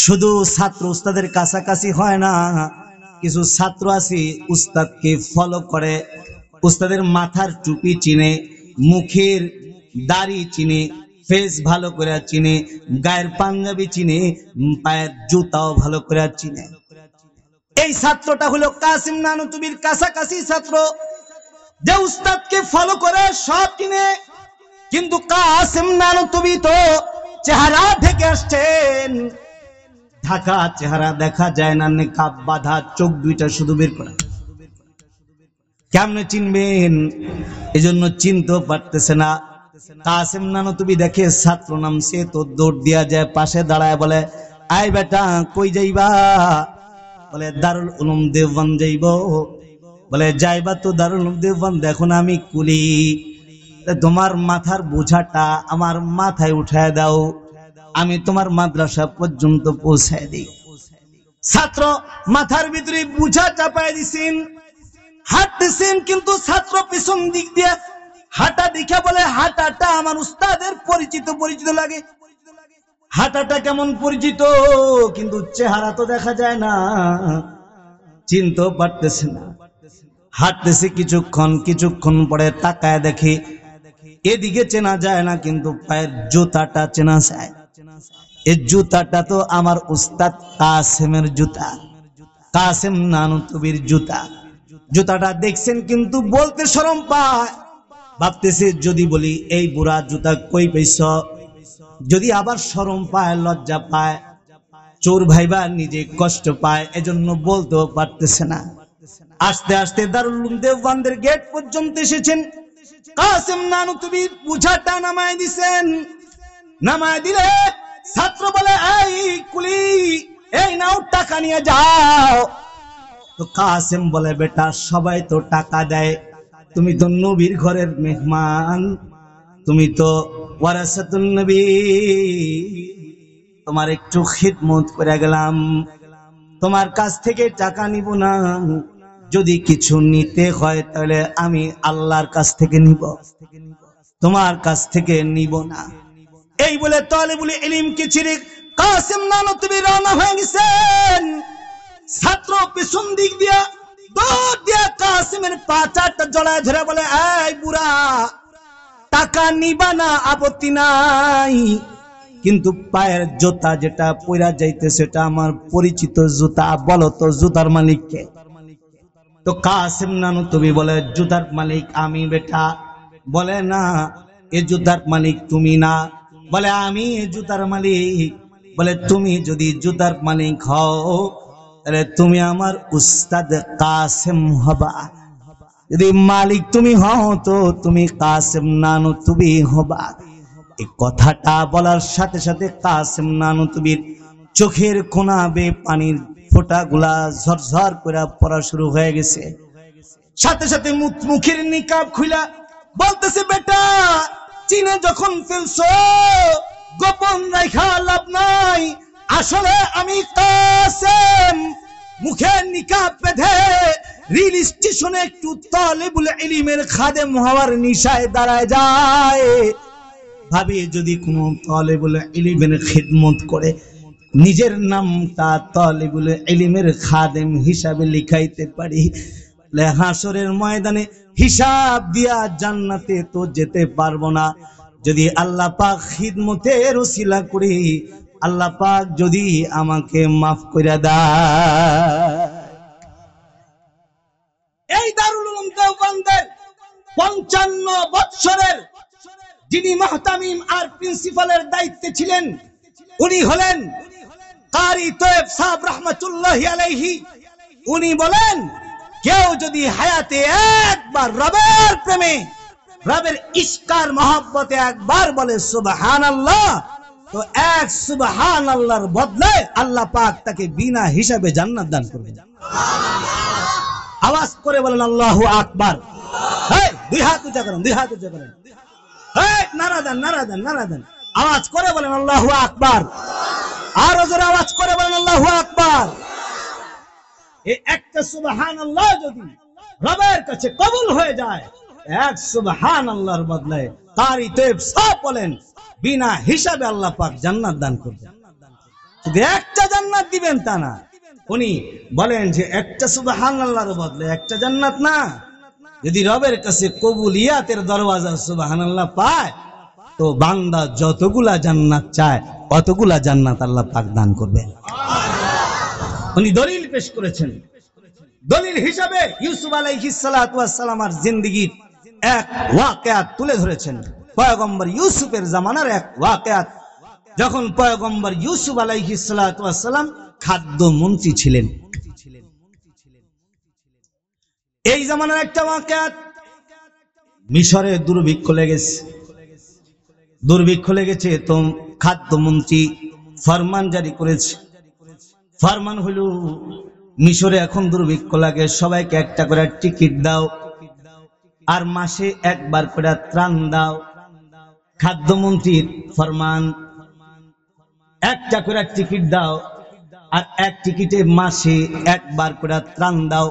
শুধু ছাত্র উস্তাদের কাছাকাছি হয় না, কিছু ছাত্র আছে উস্তাদকে ফলো করে, উস্তাদের মাথার টুপি চিনে, মুখের দাড়ি চিনে, ফেস ভালো করে চিনে, গায়ের পাঞ্জাবি চিনে, পায়ের জুতাও ভালো করে চিনে। এই ছাত্রটা হলো কাসেম নানুতুবির কাছাকাছি ছাত্র, যে উস্তাদকে ফলো করে সব চিনে। কিন্তু কাসেম নানুতুবি তো চেহারা ঢেকে আসছেন, ঢাকা চেহারা দেখা যায় না, নিকাব বাঁধা, চোখ দুইটা শুধু বের করা। কেমনে চিনবেন? এজন্য চিনতেও পারতেছে না। কাসেম নানুতুবি দেখে ছাত্র নামছে তো দৌড় দিয়া যায়, পাশে দাঁড়ায় বলে, আয় বেটা কই যাইবা? বলে দারুল উলুম দেওবন্দ যাইব। বলে যাইবা তো দারুল উলুম দেওবন্দ, দেখো না আমি কুলি, তোমার মাথার বোঝাটা আমার মাথায় উঠায় দাও, আমি তোমার মাদ্রাসা পর্যন্ত পৌঁছায় দিই। ছাত্র মাথার ভিতরে বোঝা চাপায় দিছেন, হাঁটতেছেন, কিন্তু ছাত্র পিছন দিক দিয়ে হাঁটা দেখে বলে, হাঁটাটা আমার উস্তাদের পরিচিত পরিচিত লাগে। হাঁটাটা কেমন পরিচিত, কিন্তু চেহারা তো দেখা যায় না, চিনতেও পারতেছে না। হাঁটতেছে কিছুক্ষণ পরে তাকায় দেখে এদিকে চেনা যায় না, কিন্তু পায়ের জুতাটা চেনা যায়। এই জুতাটা তো আমার উস্তাদ কাসেমের জুতা, কাসেম নানুতুবির জুতা। জুতাটা দেখছেন কিন্তু বলতে শরম পায়, ভাবতেছে যদি বলি এই বুড়া জুতা কই পাইছ, যদি আবার শরম পায়, লজ্জা পায়, চোর ভাইবা নিজে কষ্ট পায়, এজন্য বলতেও পারতেছে না। আস্তে আস্তে দারুল উলুম দেওবন্দের গেট পর্যন্ত এসেছেন। কাসেম নানুতুবি বোঝাটা নামায় দিছেন, নামায় দিলে ছাত্র বলে এই কুলি, এই নাও টাকা নিয়ে যাও। তো কাসেম বলে বেটা সবাই তো টাকা দেয়, তুমি তো নবীর ঘরের মেহমান, তুমি তো ওয়ারাসাতুন নবী, তোমার একটু খিদমত করে গেলাম, তোমার কাছ থেকে টাকা নিব না, যদি কিছু নিতে হয় তাহলে আমি আল্লাহর কাছ থেকে নিব, তোমার কাছ থেকে নিব না। এই বলে তালেবুল ইলমকে ছেড়ে কাসেম নানতুবি রওনা হয়ে গেছেন। ছাত্র পেছন দিক দিয়া দৌড় দিয়া কাসেমের পা চারটা জড়ায় ধরে বলে এই বুড়া, টাকা নিবা না আপত্তি নাই, কিন্তু পায়ের জুতা যেটা পইরা যাইতে সেটা আমার পরিচিত জুতা, বলো তো জুতার মালিককে? তো কাসেম নানতুবি বলে জুতার মালিক আমি বেটা। বলে না, এ জুতার মালিক তুমি না। বলে আমি এ জুতার মালিক। বলে তুমি যদি জুতার মালিক হও তাহলে তুমি আমার উস্তাদ কাসেম হবা, যদি মালিক তুমি হও তো তুমি কাসেম নানতুবি হবা। এই কথাটা বলার সাথে সাথে কাসেম নানতুবির চোখের কোনা বেয়ে পানির ফোঁটাগুলা ঝরঝর করে পড়া শুরু হয়ে গেছে। সাথে সাথে মুখের নিকাব খুলা বলতেছে বেটা, চিনে যখন ফেলছো গোপন রাখা লাভ নাই, আসলে আমি কাসেম। মুখের নিকাব বেঁধে রেল স্টেশনে একটু তালেবুল ইলমের খাদেম হওয়ার নিশায় দাঁড়ায় যায়। ভাবি যদি কোনো তালেবুল ইলমের খিদমত করে নিজের নামটা তালেবুল ইলমের খাদেম হিসাবে লিখাইতে পারি, হাসরের ময়দানে হিসাব দিয়া জান্নাতে তো যেতে পারবো না। যদি আল্লাহ পাক খিদমতের ওসিলা করি, আল্লাহ পাক যদি আমাকে মাফ করে দেয়। এই দারুল উলুম দেওবন্দের 55 বছরের যিনি মুহতামিম আর প্রিন্সিপালের দায়িত্বে ছিলেন উনি হলেন কারি তয়েব সাহেব রহমাতুল্লাহি আলাইহি। উনি বলেন, কেউ যদি হায়াতে একবার রবের প্রেমে, রবের ইশকার মহব্বতে একবার বলে সুবহানাল্লাহ, তো এক সুবহানাল্লাহর বদলে আল্লাহ পাক তাকে বিনা হিসাবে জান্নাত দান করবে। আওয়াজ করে বলেন আল্লাহু আকবার। এই দুই হাত উঁচা করেন, দুই হাত উঁচা করেন। এই নারা দেন, নারা দেন, নারা দেন। আওয়াজ করে বলেন আল্লাহু আকবার। আরো জোরে আওয়াজ করে বলেন আল্লাহু আকবার। এই একটা সুবহানাল্লাহ যদি রবের কাছে কবুল হয়ে যায়, এক সুবহানাল্লাহর বদলে কারি তয়েব সব বলেন বিনা হিসাবে আল্লাহ পাক জান্নাত দান করবেন। শুধু একটা জান্নাত দিবেন তা না, উনি বলেন যে একটা সুবহানাল্লাহর বদলে একটা জান্নাত না, যদি রবের কাছে কবুলিয়াতের দরওয়াজা সুবহানাল্লাহ পায় তো বান্দা যতগুলা জান্নাত চায় অতগুলা জান্নাত আল্লাহ পাক দান করবেন। উনি দলিল পেশ করেছেন। দলিল হিসাবে ইউসুফ আলাইহিস সালাতু ওয়াস সালামের জিন্দেগীর এক ওয়াকিয়াত তুলে ধরেছেন। পয়গম্বর ইউসুফের জামানার এক ওয়াকিয়াত, যখন পয়গম্বর ইউসুফ আলাইহিস সালাতু ওয়াস সালাম খাদ্য মন্ত্রী ছিলেন। এই জামানার একটা ওয়াকিয়াত, মিশরে দুর্ভিক্ষ লেগেছে। দুর্ভিক্ষ লেগেছে তো খাদ্যমন্ত্রী ফরমান জারি করেছে। ফরমান হলো, মিশরে এখন দুর্ভিক্ষ লাগে, সবাইকে একটা করে টিকিট দাও আর মাসে একবার করে ত্রাণ দাও। খাদ্যমন্ত্রীর ফরমান, একটা করে টিকিট দাও আর এক টিকিটে মাসে একবার করে ত্রাণ দাও।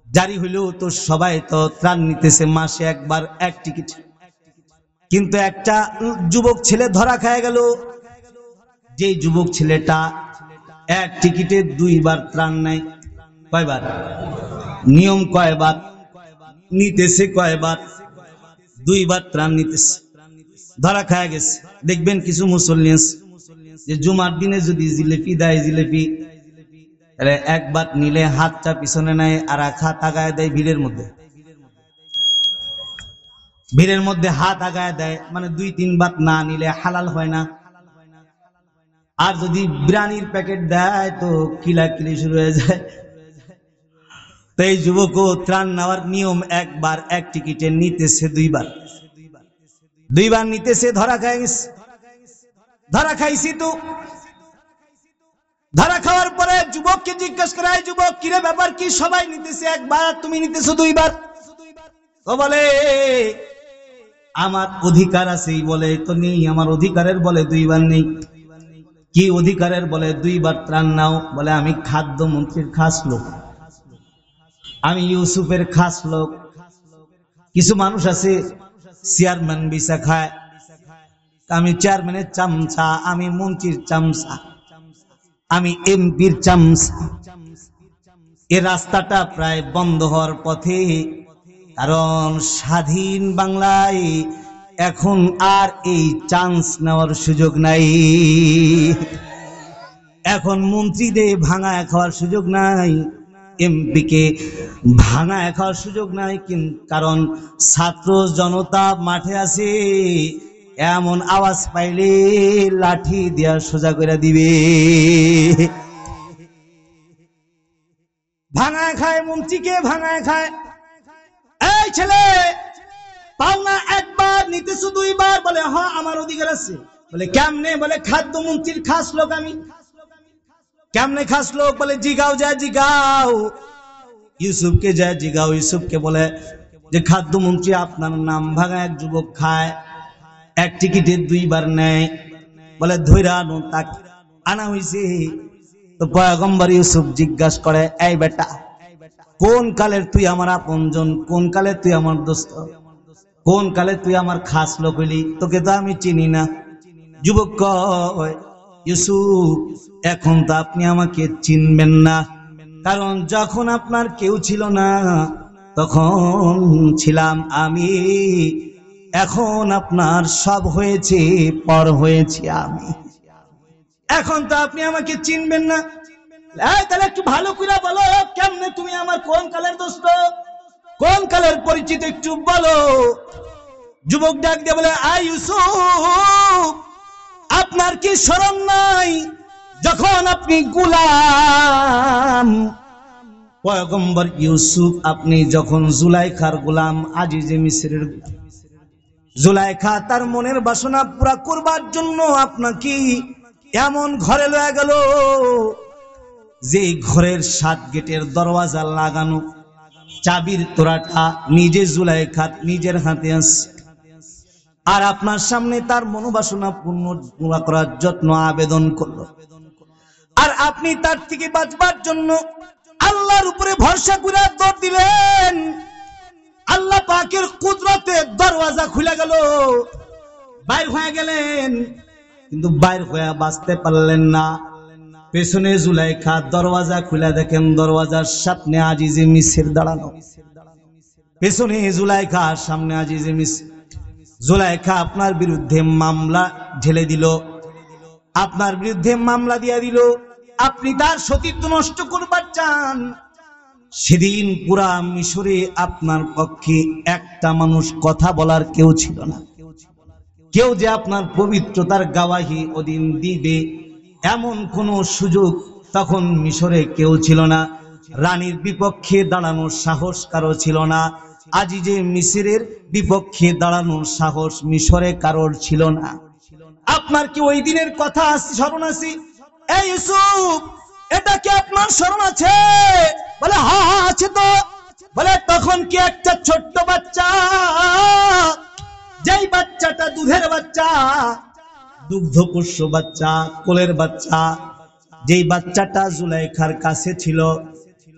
জারি হইলো তো সবাই তো ত্রাণ নিতেছে মাসে একবার এক টিকিট। কিন্তু একটা যুবক ছেলে ধরা খায় গেল। যে যুবক ছেলেটা এক টিকিটে 2 বার ত্রাণ নেয়। কয়বার? নিয়ম কয়বার? নিতেছে কয়বার? 2 বার ত্রাণ নিতেছে। ধরা খায় গেছে। দেখবেন কিছু মুসল্লি যে জুমার দিনে যদি জিলেপি দেয়, জিলেপি একবার নিলে হাতটা পিছনে নেয় আর এক হাত আগায় দেয় ভিড়ের মধ্যে। ভিড়ের মধ্যে হাত আগায় দেয়, মানে 2-3 বার না নিলে হালাল হয় না। আর যদি বিরিয়ানির প্যাকেট দেয় তো কিলাকিলি শুরু হয়ে যায়। তো এই যুবকও ত্রাণ নেওয়ার নিয়ম একবার এক টিকিটে নিতেছে 2 বার। 2 বার নিতেছে, ধরা খায় গেছে। ধরা খাইছি তো। ধরা খাওয়ার পরে যুবককে জিজ্ঞাসা করে, যুবক কিরে ব্যাপার কি, সবাই নিতেছে একবার, তুমি নিতেছো দুইবার। তো বলে আমার অধিকার আছে, বলে তো নেই, আমার অধিকারের বলে দুইবার নেই। কি অধিকারের বলে দুইবার ত্রাণ নাও? বলে আমি খাদ্যমন্ত্রীর খাস লোক, আমি ইউসুফের খাস লোক। কিছু মানুষ আছে চেয়ারম্যান বিসা খায়, আমি চেয়ারম্যানের চামচা, আমি মন্ত্রীর চামচা, আমি এমপির চামচা। এ রাস্তাটা প্রায় বন্ধ হওয়ার পথে, কারণ স্বাধীন বাংলায় এখন আর এই চান্স নেওয়ার সুযোগ নাই। এখন মন্ত্রীদের ভাঙায় খাওয়ার সুযোগ নাই, এমপিকে ভাঙায় খাওয়ার সুযোগ নাই। কারণ ছাত্র জনতা মাঠে আছে, এমন আওয়াজ পাইলে লাঠি দিয়া সোজা করে দিবে। ভাঙায় খায় মন্ত্রীকে, ভাঙায় খায়। এই ছেলে পাওনা একবার নিতেছো দুইবার? বলে হ্যাঁ আমার অধিকার আছে। বলে কেমনে? বলে খাদ্যমন্ত্রীর খাস লোক আমি। কেমনে খাস লোক? বলে জিগাও, যায় জিগাও, ইউসুফকে যায় জিগাও। ইউসুফকে বলে যে খাদ্যমন্ত্রী আপনার নাম ভাঙা এক যুবক খায়, এক টিকিটে দুইবার নেয়। বলে ধৈরা আনো, তাকে আনা হয়েছে। তো পয়গম্বর ইউসুফ জিজ্ঞাসা করে, এই বেটা কোন কালের তুই আমার আপনজন, কোন কালে তুই আমার দোস্ত, কোন কালে তুই আমার খাস লোক হইলি? তোকে তো আমি চিনি না। যুবক কয়, ইউসুফ এখন তো আপনি আমাকে চিনবেন না, কারণ যখন আপনার কেউ ছিল না তখন ছিলাম আমি, এখন আপনার সব হয়েছে, পর হয়েছি আমি, এখন তো আপনি আমাকে চিনবেন না। তাহলে একটু ভালো করে বলো, কেমনে তুমি আমার কোন কালের দোস্ত, কোন কালের পরিচিত, একটু বলো। যুবক ডাক দিয়ে বলে, আই ইউসুফ আপনার কি শরম নাই? যখন আপনি গোলাম, পয়গম্বর ইউসুফ আপনি যখন জুলাইখার গোলাম, আজিজে মিসরের গোলাম, জুলাইখা তার মনের বাসনা পুরা করবার জন্য আপনাকে এমন ঘরে লয়ে গেল যে ঘরের 7 গেটের দরওয়াজা লাগানো, চাবির তোরাটা নিজে জুলাইখা নিজের হাতে আছে, আর আপনার সামনে তার মনোবাসনা পূর্ণ করার যত্ন আবেদন করলো। আর আপনি তার থেকে বাঁচবার জন্য আল্লাহর উপরে ভরসা করে দৌড় দিলেন। আল্লাহ পাকের কুদরতে দরওয়াজা খুলে গেল, বাইর হয়ে গেলেন, কিন্তু বাইর হয়ে বাঁচতে পারলেন না। পেছনে জুলাইখা দরওয়াজা খুলে দেখেন দরওয়াজার সামনে আজিজে মিসর দাঁড়ানো, পেছনে জুলাইখার সামনে আজিজে মিসর। জুলাইখা আপনার বিরুদ্ধে মামলা ঢেলে দিল, আপনার বিরুদ্ধে মামলা দিয়া দিল, আপনি তার সতীত্ব নষ্ট করবার চান। সেদিন পুরা মিশরে আপনার পক্ষে একটা মানুষ কথা বলার কেউ ছিল না, কেউ যে আপনার পবিত্রতার গাওয়াহি ওদিন দিবে এমন কোন সুযোগ তখন মিশরে কেউ ছিল না। রানীর বিপক্ষে দাঁড়ানোর সাহস কারো ছিল না, আজিজে মিসরের বিপক্ষে দাঁড়ানোর সাহস মিশরে কারোর ছিল না। আপনার কি ওই দিনের কথা স্মরণ আছে? এই ইউসুফ এটা কি আপনার স্মরণ আছে? বলে হ্যাঁ হ্যাঁ আছে তো। বলে তখন কি একটা ছোট্ট বাচ্চা, যেই বাচ্চাটা দুধের বাচ্চা, দুগ্ধপোষ্য বাচ্চা, কোলের বাচ্চা, যেই বাচ্চাটা জুলাইখার কাছে ছিল,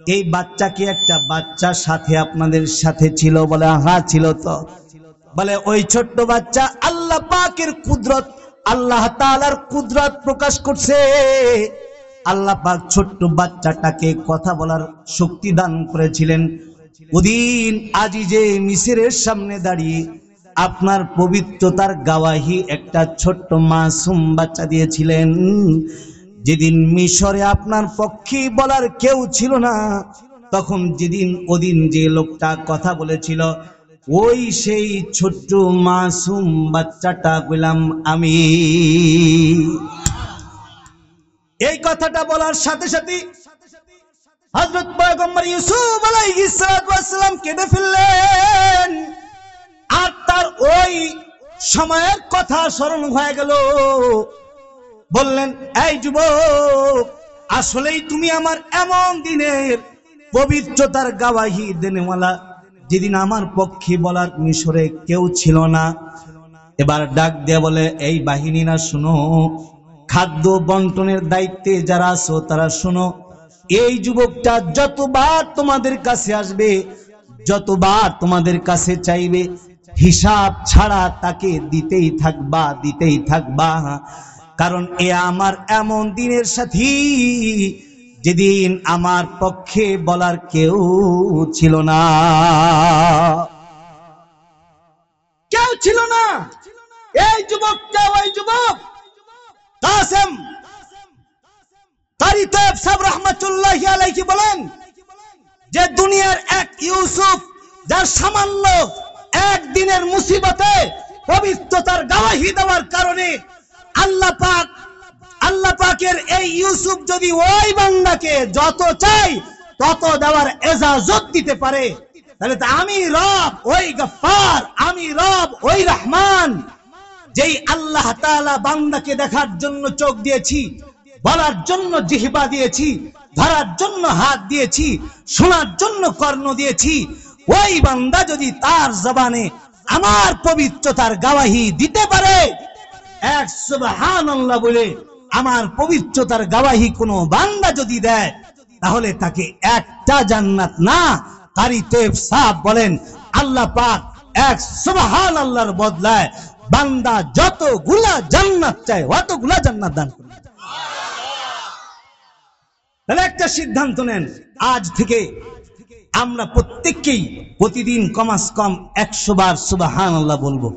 এই বাচ্চা কি একটা বাচ্চার সাথে আপনাদের সাথে ছিল? বলে হ্যাঁ ছিল তো। বলে ওই ছোট্ট বাচ্চা আল্লাহ পাকের কুদরত, আল্লাহ তাআলার কুদরত প্রকাশ করছে। আল্লাহ পাক ছোট্ট বাচ্চাটাকে কথা বলার শক্তি দান করেছিলেন। ওদিন আজিজে মিসরের সামনে দাঁড়িয়ে আপনার পবিত্রতার গাওয়াহি একটা ছোট্ট মাসুম বাচ্চা দিয়েছিলেন। যেদিন মিশরে আপনার পক্ষে বলার কেউ ছিল না, তখন যেদিন ওদিন যে লোকটা কথা বলেছিল, ওই সেই ছোট্ট মাসুম বাচ্চাটা বললাম আমি। এই কথাটা বলার সাথে সাথে হযরত পয়গম্বর ইউসুফ আলাইহিস সালাম কেঁদে ফেললেন। আর তার ওই সময়ের কথা স্মরণ হয়ে গেল, বললেন, এই যুবক, আসলেই তুমি আমার এমন দিনের পবিত্রতার গাওয়াহি দেনেওয়ালা যেদিন আমার পক্ষে বলার মিশরে কেউ ছিল না। এবার ডাক দিয়ে বলে, এই বাহিনীরা শুনো, খাদ্য বন্টনের দায়িত্বে যারা আছো তারা শুনো, এই যুবকটা যতবার তোমাদের কাছে আসবে, যতবার তোমাদের কাছে চাইবে, হিসাব ছাড়া তাকে দিতেই থাকবা। কারণ এ আমার এমন দিনের সাথী যেদিন আমার পক্ষে বলার কেউ ছিল না, কেউ ছিল না। এই যুবকটা ওই যুবক কাসেম কারি তৈয়ব সাহেব রহমাতুল্লাহি আলাইহি বলেন যে দুনিয়ার এক ইউসুফ, যার সামান্য একদিনের মুসিবতে পবিত্রতার গাওয়াহি দেওয়ার কারণে আল্লাহ পাকের এই ইউসুফ যদি ওই বান্দাকে যত চাই তত দেওয়ার এজাজত দিতে পারে, তাহলে তো আমি রব ওই গফফার, আমি রব ওই রহমান, যেই আল্লাহ তাআলা বান্দাকে দেখার জন্য চোখ দিয়েছি, বলার জন্য জিহ্বা দিয়েছি, ধরার জন্য হাত দিয়েছি, শোনার জন্য কর্ণ দিয়েছি, ওই বান্দা যদি তার জবানে আমার পবিত্রতার গাওয়াহি দিতে পারে, এক সুবহানাল্লাহ বলে আমার পবিত্রতার গাওয়াহি কোনো বান্দা যদি দেয়, তাহলে তাকে একটা জান্নাত না, কারি তৈয়ব সাহেব বলেন আল্লাহ পাক এক সুবহানাল্লাহর বদলায় বান্দা যতগুলা জান্নাত চায় অতগুলা জান্নাত দান করবে। তাহলে একটা সিদ্ধান্ত নেন, আজ থেকে আমরা প্রত্যেককেই প্রতিদিন কমাস কম 100 বার সুবহানাল্লাহ বলবো।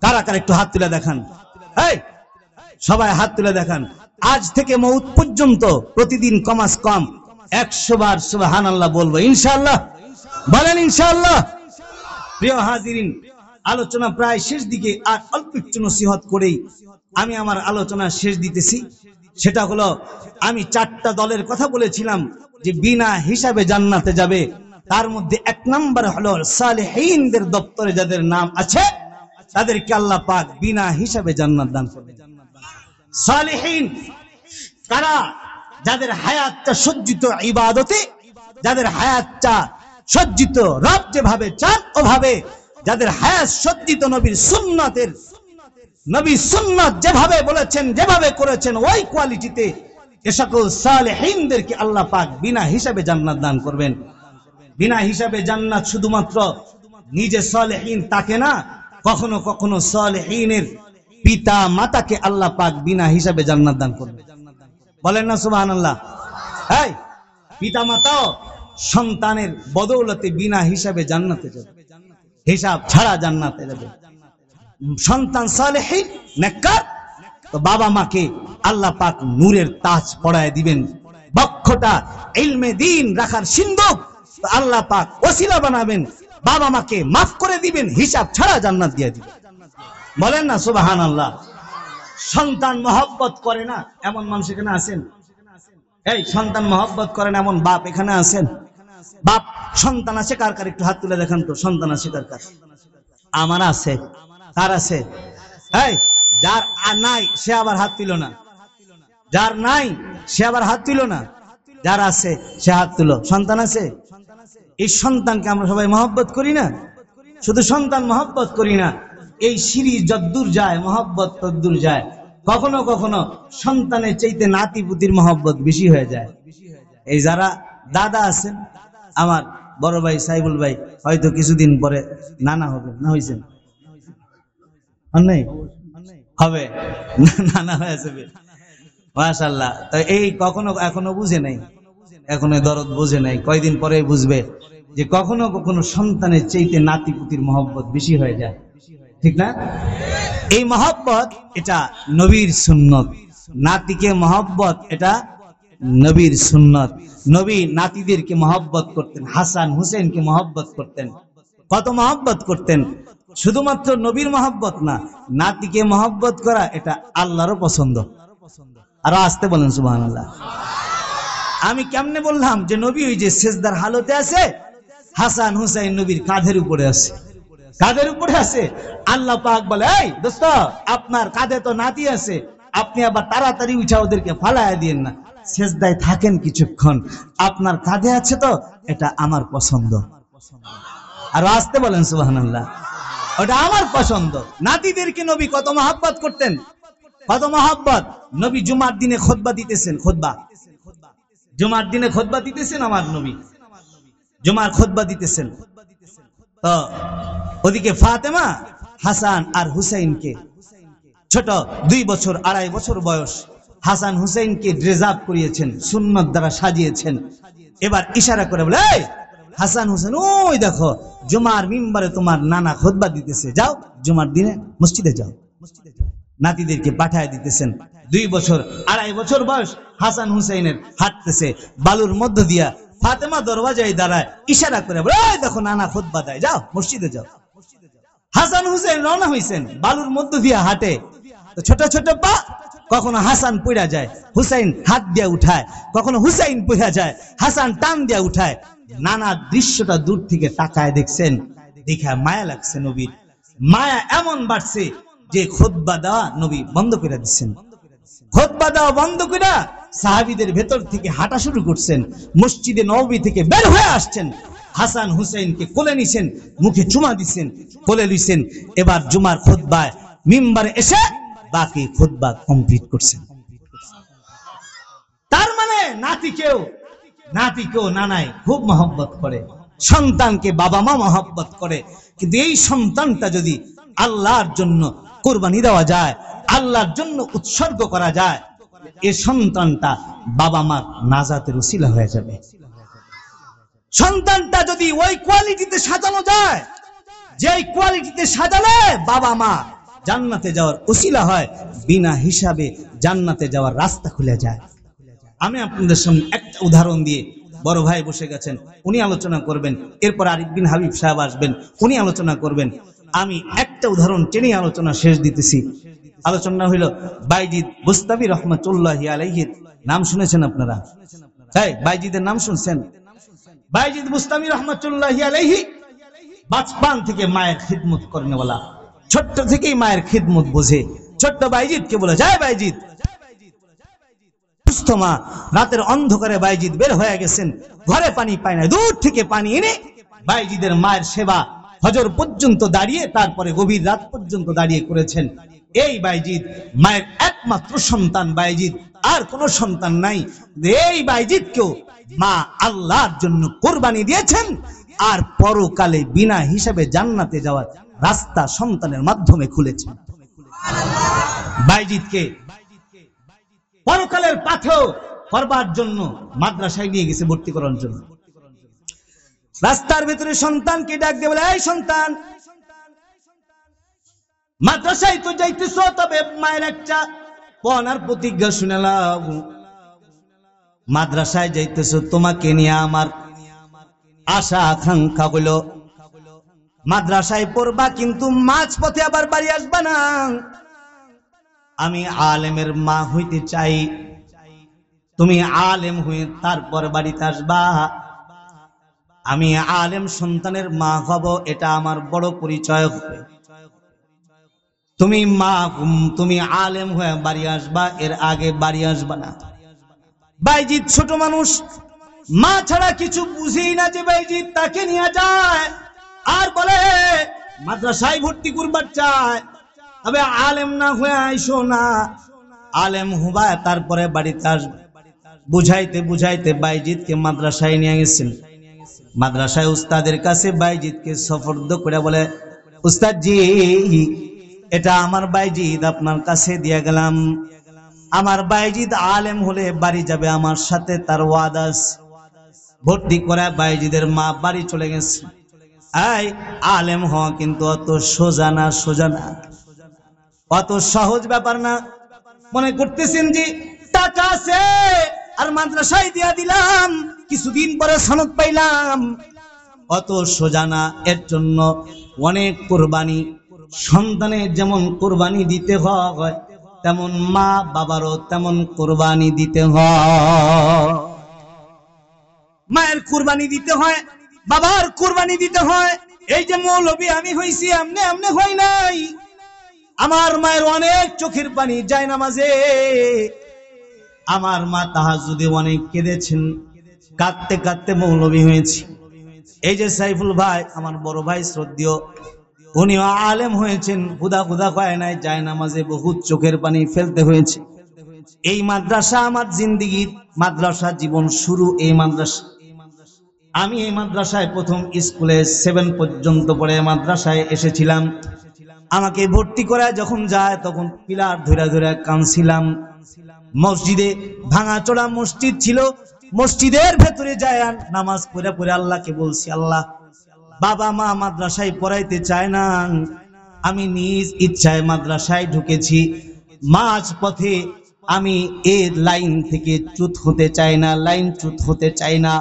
কারা কারা একটু হাত তুলে দেখান, এই সবাই হাত তুলে দেখান। আজ থেকে মউত পর্যন্ত প্রতিদিন কমাস কম 100 বার সুবহানাল্লাহ বলবো ইনশাআল্লাহ। বলেন ইনশাআল্লাহ। প্রিয় হাজিরিন, আলোচনা প্রায় শেষ দিকে, আর অল্প একটু নসিহত করেই আমি আমার আলোচনা শেষ দিতেছি। সেটা হলো, আমি 4টা দলের কথা বলেছিলাম যে বিনা হিসাবে জান্নাতে যাবে। তার মধ্যে 1 নাম্বার হলো সালেহীনদের দপ্তরে যাদের নাম আছে তাদেরকে আল্লাহ পাক বিনা হিসাবে জান্নাত দান করবে। সালেহীন কারা? যাদের হায়াতটা সজ্জিত ইবাদতে, যাদের হায়াতটা সজ্জিত রব যেভাবে চান ওভাবে, যাদের হায়াত সজ্জিত নবীর সুন্নতের, নবী সুন্নাত যেভাবে বলেছেন যেভাবে করেছেন ওই কোয়ালিটিতে, এ সকল সালেহীনদেরকে আল্লাহ পাক বিনা হিসাবে জান্নাত দান করবেন। বিনা হিসাবে জান্নাত শুধুমাত্র নিজে সালেহীন তাকে না, কখনো কখনো সালেহীনের পিতা মাতাকে আল্লাহ পাক বিনা হিসাবে জান্নাত দান করবে। বলেন না সুবহানাল্লাহ। এই পিতা মাতাও সন্তানের বদৌলতে বিনা হিসাবে জান্নাতে যাবে, হিসাব ছাড়া জান্নাতে যাবে। সন্তান সালেহীন নেককার, তো বাবা মাকে আল্লাহ পাক নূরের তাজ পরায় দিবেন। বক্ষটা ইলমে দ্বীন রাখার সিন্ধুক, তো আল্লাহ পাক ওসিলা বানাবেন, বাবা মাকে মাফ করে দিবেন, হিসাব ছাড়া জান্নাত দিয়ে দিবেন। বলেন না সুবহানাল্লাহ। সন্তান মহব্বত করে না এমন মানুষ এখানে আছেন? এই সন্তান মহব্বত করে না এমন বাপ এখানে আছেন? বাপ সন্তান আছে কার কার? একটু হাত তুলে দেখান তো, সন্তান আছে কার কার? আমার আছে। কার আছে? এই যার নাই সে আবার হাত তুলো না, যার নাই সে আবার হাত তুলো না, যার আছে সে হাত তুলো। সন্তান আছে? এই সন্তানকে আমরা সবাই মহব্বত করি না? শুধু সন্তান মহব্বত করি না, এই সিঁড়ি যদ্দূর যায় মহব্বত তদ্দূর যায়। কখনো কখনো সন্তানের চাইতে নাতি পুতির মহব্বত বেশি হয়ে যায়। এই যারা দাদা আছেন, আমার বড় ভাই সাইবুল ভাই হয়তো কিছুদিন পরে নানা হবে, না হয়েছেন? হবে, নানা হয়ে যাবে মাশাআল্লাহ। তো এই কখনো এখনো বুঝে নাই, এখনো দরদ বুঝে নাই, কয়দিন পরে বুঝবে যে কখনো কখনো সন্তানের চাইতে নাতি পুতির মহব্বত বেশি হয়ে যায়, ঠিক না? এই মহব্বত এটা নবীর সুন্নত। নাতিকে মহব্বত এটা নবীর সুন্নত। নবী নাতিদেরকে মহব্বত করতেন, হাসান হুসেনকে মহব্বত করতেন। কত মহব্বত করতেন! শুধুমাত্র নবীর মহব্বত না, নাতিকে মহব্বত করা এটা আল্লাহরও পছন্দ। আরো আসতে বলেন সুবহানাল্লাহ। আমি কেমনে বললাম যে নবী ওই যে সেজদার হালতে আছে, হাসান হুসাইন নবীর কাঁধের উপরে আছে, কাঁধের উপরে আছে। আল্লাহ পাক বলে, এই দোস্ত আপনার কাঁধে তো নাতি আছে, আপনি আবার তাড়াতাড়ি উঠা ওদেরকে ফালায়া দিয়েন না, সেজদায় থাকেন কিছুক্ষণ, আপনার কাঁধে আছে তো এটা আমার পছন্দ। আর আসতে বলেন সুবহানাল্লাহ, ওটা আমার পছন্দ। নাতিদেরকে নবী কত মহব্বত করতেন, কত মহব্বত। নবী জুমার দিনে খুতবা দিতেছেন, খুতবা জুমার দিনে খুতবা দিতেছেন, আমার নবী জুমার খুতবা দিতেছেন। তো ওদিকে ফাতেমা হাসান আর হুসাইনকে, ছোট 2 বছর 2.5 বছর বয়স হাসান হুসাইনকে ড্রেস আপ করিয়েছেন, সুন্নত দ্বারা সাজিয়েছেন। এবার ইশারা করে বলে, এই হাসান হুসেন, ওই দেখো জুমার মিম্বারে তোমার নানা খুতবা দিতেছে, যাও জুমার দিনে মসজিদে যাও। নাতিদেরকে পাঠায় দিতেছেন। 2 বছর 2.5 বছর বয়স হাসান হুসাইনের হাঁটতেছে বালুর মধ্য দিয়া, ফাতেমা দরওয়াজায় দাঁড়ায়, ইশারা করে বলে, এই দেখো নানা খুতবা দেয়, যাও মসজিদে যাও। হাসান হুসাইন রওনা হইছেন, বালুর মধ্য দিয়া হাঁটে, তো ছোট ছোট পা, কখনো হাসান পড়া যায়, হুসাইন হাত দিয়া উঠায়, কখনো হুসাইন পড়া যায়, হাসান টান দিয়া উঠায়। নানা দৃশ্যটা দূর থেকে তাকায় দেখছেন, দেখে মায়া লাগছে নবীর। মায়া এমন বাড়ছে যে খুতবা দেওয়া নবী বন্ধ করে দিচ্ছেন। খুতবা দেওয়া বন্ধ করে সাহাবীদের ভেতর থেকে হাঁটা শুরু করছেন, মসজিদে নববী থেকে বের হয়ে আসছেন, হাসান হুসাইনকে কোলে নিছেন, মুখে চুমা দিচ্ছেন, কোলে নিছেন। এবার জুমার খুতবায় মিম্বারে এসে বাকি খুতবা কমপ্লিট করছেন। তার মানে নাতিকেও নানাই খুব মহব্বত করে, সন্তানকে বাবা মা মহব্বত করে। কিন্তু এই সন্তানটা যদি আল্লাহর জন্য কুরবানি দেওয়া যায়, আল্লাহর জন্য উৎসর্গ করা যায়, এই সন্তানটা বাবা মার নাজাতের উসিলা হয়ে যাবে। সন্তানটা যদি ওই কোয়ালিটিতে সাজানো যায়, যেই কোয়ালিটিতে সাজালে বাবা মা জান্নাতে যাওয়ার উসিলা হয়, বিনা হিসাবে জান্নাতে যাওয়ার রাস্তা খুলে যায়। আমি আপনাদের সামনে একটা উদাহরণ দিয়ে, বড় ভাই বসে গেছেন, উনি আলোচনা করবেন, এরপর আরিফ বিন হাবিব সাহেব আসবেন, উনি আলোচনা করবেন। আমি একটা উদাহরণ টেনে আলোচনা শেষ দিতেছি। আলোচনা হইল বাইজিদ বুস্তামি রহমাতুল্লাহি আলাইহির নাম শুনেছেন আপনারা? তাই বাইজিদের নাম শুনছেন? বাইজিদ বুস্তামি রহমাতুল্লাহি আলাইহি বাচপান থেকে মায়ের খিদমত করেনওয়ালা, ছোট্ট থেকেই মায়ের খিদমত বোঝে। ছোট্ট বাইজিদকে বলে, যায় বাইজিদ। মা রাতের অন্ধকারে বাইজিদ বের হয়ে গেছেন, ঘরে পানি পায় না, দূর থেকে পানি এনে বাইজিদের মায়ের সেবা ফজর পর্যন্ত দাঁড়িয়ে, তারপরে গভীর রাত পর্যন্ত দাঁড়িয়ে করেছেন। এই বাইজিদ মায়ের একমাত্র সন্তান বাইজিদ, আর কোন সন্তান নাই। এই বাইজিদকেও মা আল্লাহর জন্য কোরবানি দিয়েছেন, আর পরকালে বিনা হিসাবে জান্নাতে যাওয়ার রাস্তা সন্তানের মাধ্যমে খুলেছেন। বাইজিদকে পরকালের পাথেও করবার জন্য মাদ্রাসায় নিয়ে গেছে ভর্তি করার জন্য। রাস্তার ভিতরে সন্তানকে ডাক দিয়ে বলে, এই সন্তান, মাদ্রাসায় তো যাইতেছ, তবে মায়ের একটা পনার প্রতিজ্ঞা শুনেলাম, মাদ্রাসায় যাইতেছ, তোমাকে নিয়ে আমার আশা আকাঙ্ক্ষা হইল মাদ্রাসায় পড়বা, কিন্তু মাঝ পথে আবার বাড়ি আসবা না। আমি আলেমের মা হইতে চাই, তুমি আলেম হয়ে তারপর বাড়িতে আসবা। আমি আলেম সন্তানের মা হব, এটা আমার বড় পরিচয় হবে। তুমি আলেম হয়ে বাড়ি আসবা, এর আগে বাড়ি আসবা না। বাইজিদ ছোট মানুষ, মা ছাড়া কিছু বুঝেই না যে বাইজিদ তাকে নিয়ে যায়, আর বলে মাদ্রাসায় ভর্তি করবার চায়, তবে আলেম না হয়ে আইসো না, আলেম হবা তারপরে বাড়িতে আসবে। বুঝাইতে বুঝাইতে বাইজিদকে মাদ্রাসায় নিয়ে গেছেন। মাদ্রাসায় উস্তাদের কাছে বাইজিদকে সফর্দ করে বলে, উস্তাদ জি, এটা আমার বাইজিদ আপনার কাছে দিয়ে গেলাম। আমার বাইজিদ আলেম হলে বাড়ি যাবে আমার সাথে, তার ওয়াদা আছে। ভর্তি করে বাইজিদের মা বাড়ি চলে গেছে। এই আলেম হওয়া কিন্তু অত সোজা না, অত সহজ ব্যাপার না। মনে করতেছেন যে টাকা আছে আর মাদ্রাসায় দিয়া দিলাম, কিছুদিন পরে সনদ পাইলাম, অত সোজা না। এর জন্য অনেক কোরবানি, সন্তানের যেমন কোরবানি দিতে হয়, তেমন মা বাবারও তেমন কোরবানি দিতে হয়। মায়ের কোরবানি দিতে হয়, বাবার কোরবানি দিতে হয়। এই যে মৌলবী আমি হইছি, আমনে হই নাই। আমার মায়ের অনেক চোখের পানি যায় নামাজে, আমার মা তাহাজ্জুদে অনেক কেঁদেছেন, কাঁদতে কাঁদতে মৌলবী হয়েছে। এই যে সাইফুল ভাই, আমার বড় ভাই শ্রদ্ধেয়, উনিও আলেম হয়েছেন, খুদা খুদা কয় নাই, যায় নামাজে বহুত চোখের পানি ফেলতে হয়েছে। এই মাদ্রাসা আমার জিন্দিগির মাদ্রাসা জীবন শুরু এই মাদ্রাসা। আমি এই মাদ্রাসায় প্রথম স্কুলে 7 পর্যন্ত পড়ে মাদ্রাসায় এসেছিলাম। আমাকে ভর্তি করা যখন যায় তখন পিলার ধরে ধরে কাঁদছিলাম। মসজিদে ভাঙাচোরা মসজিদ ছিল, মসজিদের ভেতরে যায় নামাজ পড়ে পড়ে আল্লাহকে বলছি, আল্লাহ বাবা মা মাদ্রাসায় পড়াইতে চায় না, আমি নিজ ইচ্ছায় মাদ্রাসায় ঢুকেছি, মাঝ পথে আমি এই লাইন থেকে চ্যুত হতে চাই না, লাইন চ্যুত হতে চাই না।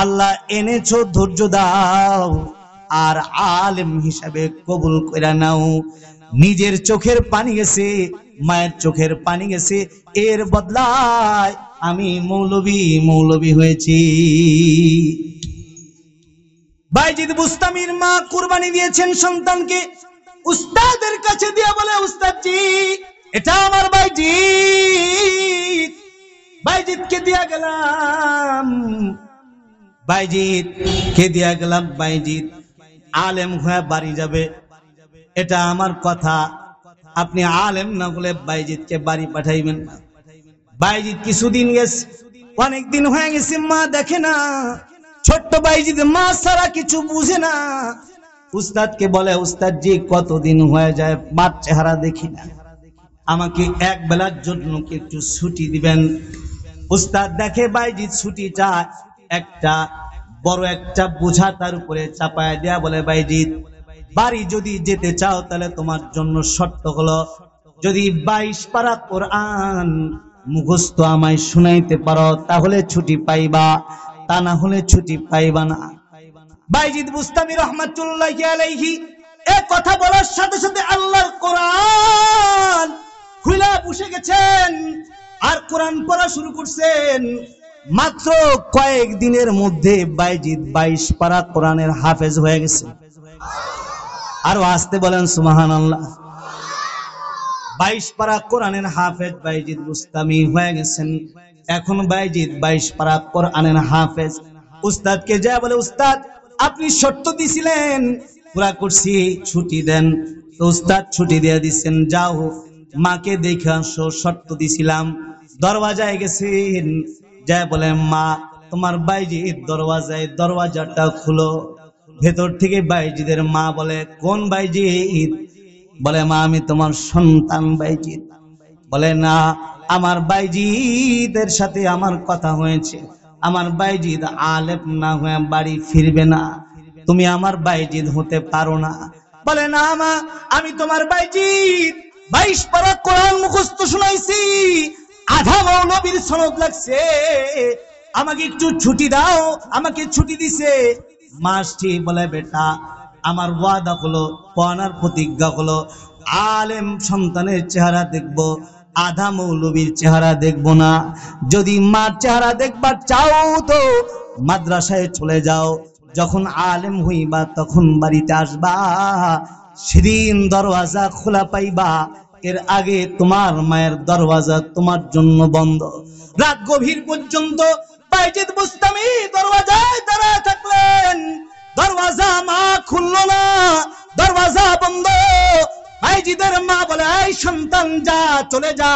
আল্লাহ এনেছো, ধৈর্য দাও আর আলেম হিসাবে কবুল করে নাও। নিজের চোখের পানি গেছে, মায়ের চোখের পানি গেছে, এর বদলায় আমি মৌলবী হয়েছি। বাইজিদ বুস্তামির মা কুরবানি দিয়েছেন সন্তানকে, উস্তাদের কাছে দিয়ে বলে, উস্তাদজি এটা আমার বাইজিদ, বাইজিদকে দিয়া গেলাম, বাইজিদকে দিয়া গেলাম, বাইজিদ আলেম হয়ে বাড়ি যাবে, এটা আমার কথা, আপনি আলেম না বলে বাইজিদকে বাড়ি পাঠাইবেন না। বাইজিদ কিছুদিন গেছে, অনেক দিন হয়ে গেছে, মা দেখে না, ছোট্ট বাইজিদ মা সারা কিছু বুঝে না। উস্তাদকে বলে, উস্তাদজি কতদিন হয়ে যায় মার চেহারা দেখি না, আমাকে এক বেলার জন্য কি একটু ছুটি দিবেন। উস্তাদ দেখে বাইজিদ ছুটি চায়, একটা বড় একটা বোঝা তার উপরে চাপায় দেয়া বলে, বাইজিদ বাড়ি যদি যেতে চাও তাহলে তোমার জন্য শর্ত হলো, যদি 22 পারা কোরআন মুখস্থ আমায় শুনাইতে পারো তাহলে ছুটি পাইবা, তা না হলে ছুটি পাইবা না। বাইজিদ বুস্তামি রহমাতুল্লাহি আলাইহি এই কথা বলার সাথে সাথে আল্লাহর কোরআন খুলে বসে গেছেন আর কোরআন পড়া শুরু করছেন। মাত্র কয়েক দিনের মধ্যে বাইজিদ 22 পারা কোরআনের হাফেজ হয়ে গেছে। আর আসতে বলেন সুবহানাল্লাহ। 22 পারা কোরআনের হাফেজ বাইজিদ বুস্তামি হয়ে গেছেন। এখন বাইজিদ 22 পারা কোরআনের হাফেজ। উস্তাদকে যা বলে, উস্তাদ আপনি শর্ত দিছিলেন, পুরা করছি, ছুটি দেন। তো উস্তাদ ছুটি দিয়ে দিচ্ছেন, যাও মাকে দেখে আসো, শর্ত দিছিলাম। দরওয়াজায় গেছেন, যা বলে, মা তোমার বাইজিদ দরওয়াজায়, দরওয়াজাটা খুলো। ভেতর থেকে বাইজিদের মা বলে, কোন বাইজিদ? বলে, মা আমি তোমার সন্তান বাইজিদ। বলে, না আমার বাইজিদের সাথে আমার কথা হয়েছে, আমার বাইজিদ আলেম না হয়ে বাড়ি ফিরবে না, তুমি আমার বাইজিদ হতে পারো না। বলে, না মা আমি তোমার বাইজিদ, 22 পারা কোরআন মুখস্থ শুনাইছি, আধা মৌলবীর সনদ লাগছে, আমাকে একটু ছুটি দাও। আমাকে ছুটি দিছে। মাসটি বলে, বেটা আমার ওয়াদা হলো, পাওনার প্রতিজ্ঞা হলো, আলেম সন্তানের চেহারা দেখব, আধা মৌলবীর চেহারা দেখব না। যদি মার চেহারা দেখবার চাও তো মাদ্রাসায় চলে যাও, যখন আলেম হইবা তখন বাড়িতে আসবা, সেদিন দরওয়াজা খোলা পাইবা, এর আগে তোমার মায়ের দরওয়াজা তোমার জন্য বন্ধ। রাত গভীর পর্যন্ত বাইজিদ বুস্তামি দরওয়াজায় দাঁড়ায় থাকলেন, দরওয়াজা মা খুললো না, দরওয়াজা বন্ধ। বাইজিদের মা বলে, এই সন্তান যা, চলে যা,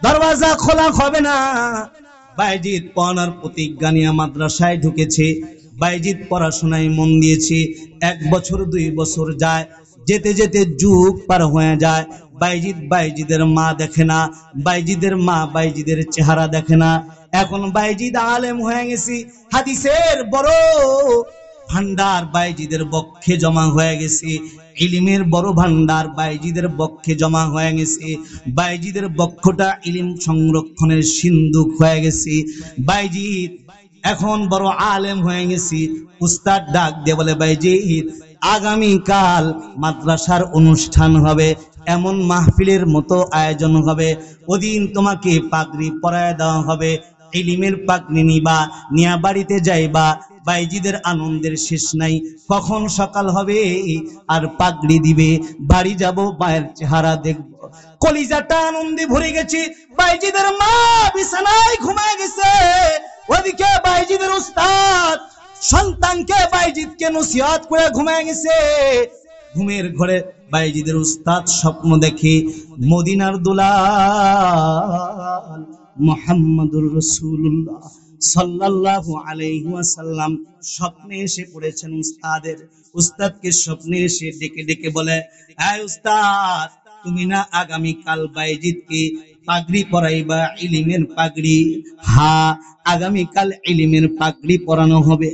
দরওয়াজা খোলা হবে না। বাইজিদ পড়ার প্রতিজ্ঞা নিয়ে মাদ্রাসায় ঢুকেছে, বাইজিদ পড়াশোনায় মন দিয়েছে। 1 বছর 2 বছর যায়, যেতে যেতে যুগ পার হয়ে যায়। বাইজিদের মা দেখে না, বাইজিদের মা বাইজিদের চেহারা দেখে না। এখন বাইজিদ আলেম হয়ে গেছে, হাদিসের বড় ভান্ডার বাইজিদের বক্ষে জমা হয়ে গেছে, ইলমের বড় ভান্ডার বাইজিদের বক্ষে জমা হয়ে গেছে। বাইজিদের বক্ষটা ইলম সংরক্ষণের সিন্ধুক হয়ে গেছে। বাইজিদ এখন বড় আলেম হয়ে গেছে। উস্তাদ ডাক দিয়ে বলে, বাইজিদ আগামীকাল মাদ্রাসার অনুষ্ঠান হবে, এমন মাহফিলের মতো আয়োজন হবে, ওদিন তোমাকে পাগড়ি পরায় দেওয়া হবে, ইলিমের পাগড়ি নিবা, নিয়া বাড়িতে যাইবা, বাইজিদের আনন্দের শেষ নাই। কখন সকাল হবে আর পাগড়ি দিবে, বাড়ি যাব, মায়ের চেহারা দেখব, কলিজাটা আনন্দে ভরে গেছে। বাইজিদের মা বিছানায় ঘুমায় গেছে, ওদিকে বাইজিদের উস্তাদ সন্তানকে বাইজিদকে নসিহত করে ঘুমায় গেছে। ঘুমের ঘরে বাইজিদের উস্তাদ স্বপ্ন দেখে মদিনার দুলাল মুহাম্মাদুর রাসূলুল্লাহ সাল্লাল্লাহু আলাইহি ওয়াসাল্লাম স্বপ্নে এসে পড়েছেন উস্তাদকে স্বপ্নে এসে ডেকে ডেকে বলে, এই উস্তাদ, তুমি না আগামী কাল বাইজিদকে পাগড়ি পরাইবা, ইলিমের পাগড়ি? হ্যাঁ, আগামী কাল ইলিমের পাগড়ি পরানো হবে।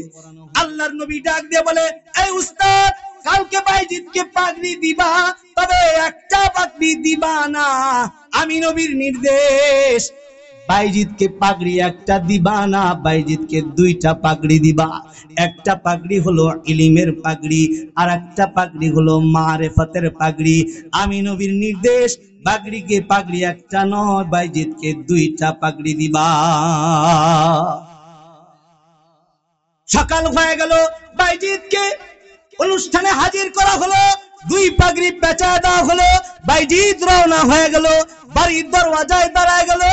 আল্লাহর নবী ডাক দিয়ে বলে, এই উস্তাদ, কালকে বাইজিদকে পাগড়ি দিবা, তবে একটা পাগড়ি দিবা না, আমি নবীর নির্দেশ। বাইজিদকে পাগড়ি একটা দিবা না, বাইজিদকে দুইটা পাগড়ি দিবা। একটা পাগড়ি হলো ইলিমের পাগড়ি, আর একটা পাগড়ি হলো মারেফাতের পাগড়ি। আমি নবীর নির্দেশ, পাগড়ি একটা নয়, বাইজিদকে দুইটা পাগড়ি দিবা। সকাল হয়ে গেল, বাইজিদকে অনুষ্ঠানে হাজির করা হলো, দুই পাগড়ি পেঁচা দেওয়া হলো, বাইজিদ রওনা হয়ে গেল, বাড়ির দরওয়াজায় দাঁড়ায় গেল।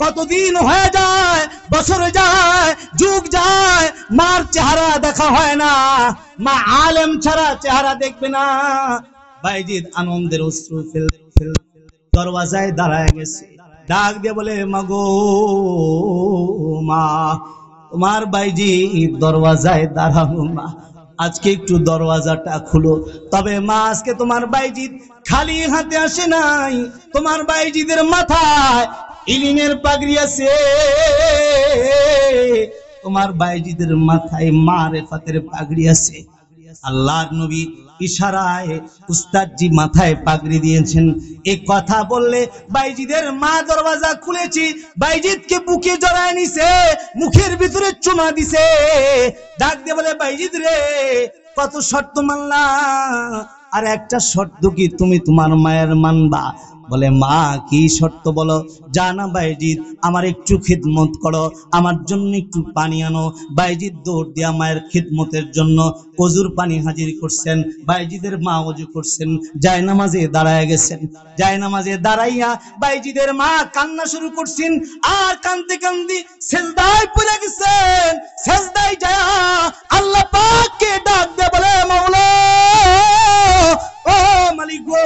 কতদিন হয়ে যায়, বছর যায়, যুগ যায়, মার চেহারা দেখা হয় না, মা আলেম ছাড়া চেহারা দেখবে না। বাইজিদ আনন্দের অশ্রু ফেল দরওয়াজায় দাঁড়ায় গেছে, ডাক দিয়ে বলে, মাগো মা, তোমার বাইজিদ দরওয়াজায় দাঁড়ানো, মা আজকে একটু দরওয়াজাটা খুলো। তবে মা, আজকে তোমার বাইজিদ খালি হাতে আসে নাই, তোমার বাইজিদের মাথায় ইলিমের পাগড়ি আছে, তোমার বাইজিদের মাথায় মারেফাতের পাগড়ি আছে। আল্লাহর নবী ইশারায় উস্তাদজি মাথায় পাগড়ি দিয়েছেন। এই কথা বললে বাইজিদের মা দরওয়াজা খুলেছি, বাইজিদকে বুকে জড়ায় নিছে, মুখের ভিতরে চুমা দিছে, ডাক দিয়ে বলে, বাইজিদ রে, কত শর্ত মানলা, আর একটা শর্ত কি তুমি তোমার মায়ের মানবা? বলে, মা কি শর্ত বলো? জানা বাইজিদ, আমার একটু খিদমত করো, আমার জন্য একটু পানি আনো। বাইজিদ দৌড় দিয়া মায়ের খিদমতের জন্য ওজুর পানি হাজির করছেন। বাইজিদের মা ওযু করছেন, জায়নামাজে দাঁড়ায় গেছেন। জায়নামাজে দাঁড়াইয়া বাইজিদের মা কান্না শুরু করছেন, আর কান্দতে কান্দি সেজদায় পড়ে গেছেন। সেজদায় যায় আল্লাহ পাককে ডাক দিয়ে বলে, মাওলা, ও মালিক গো,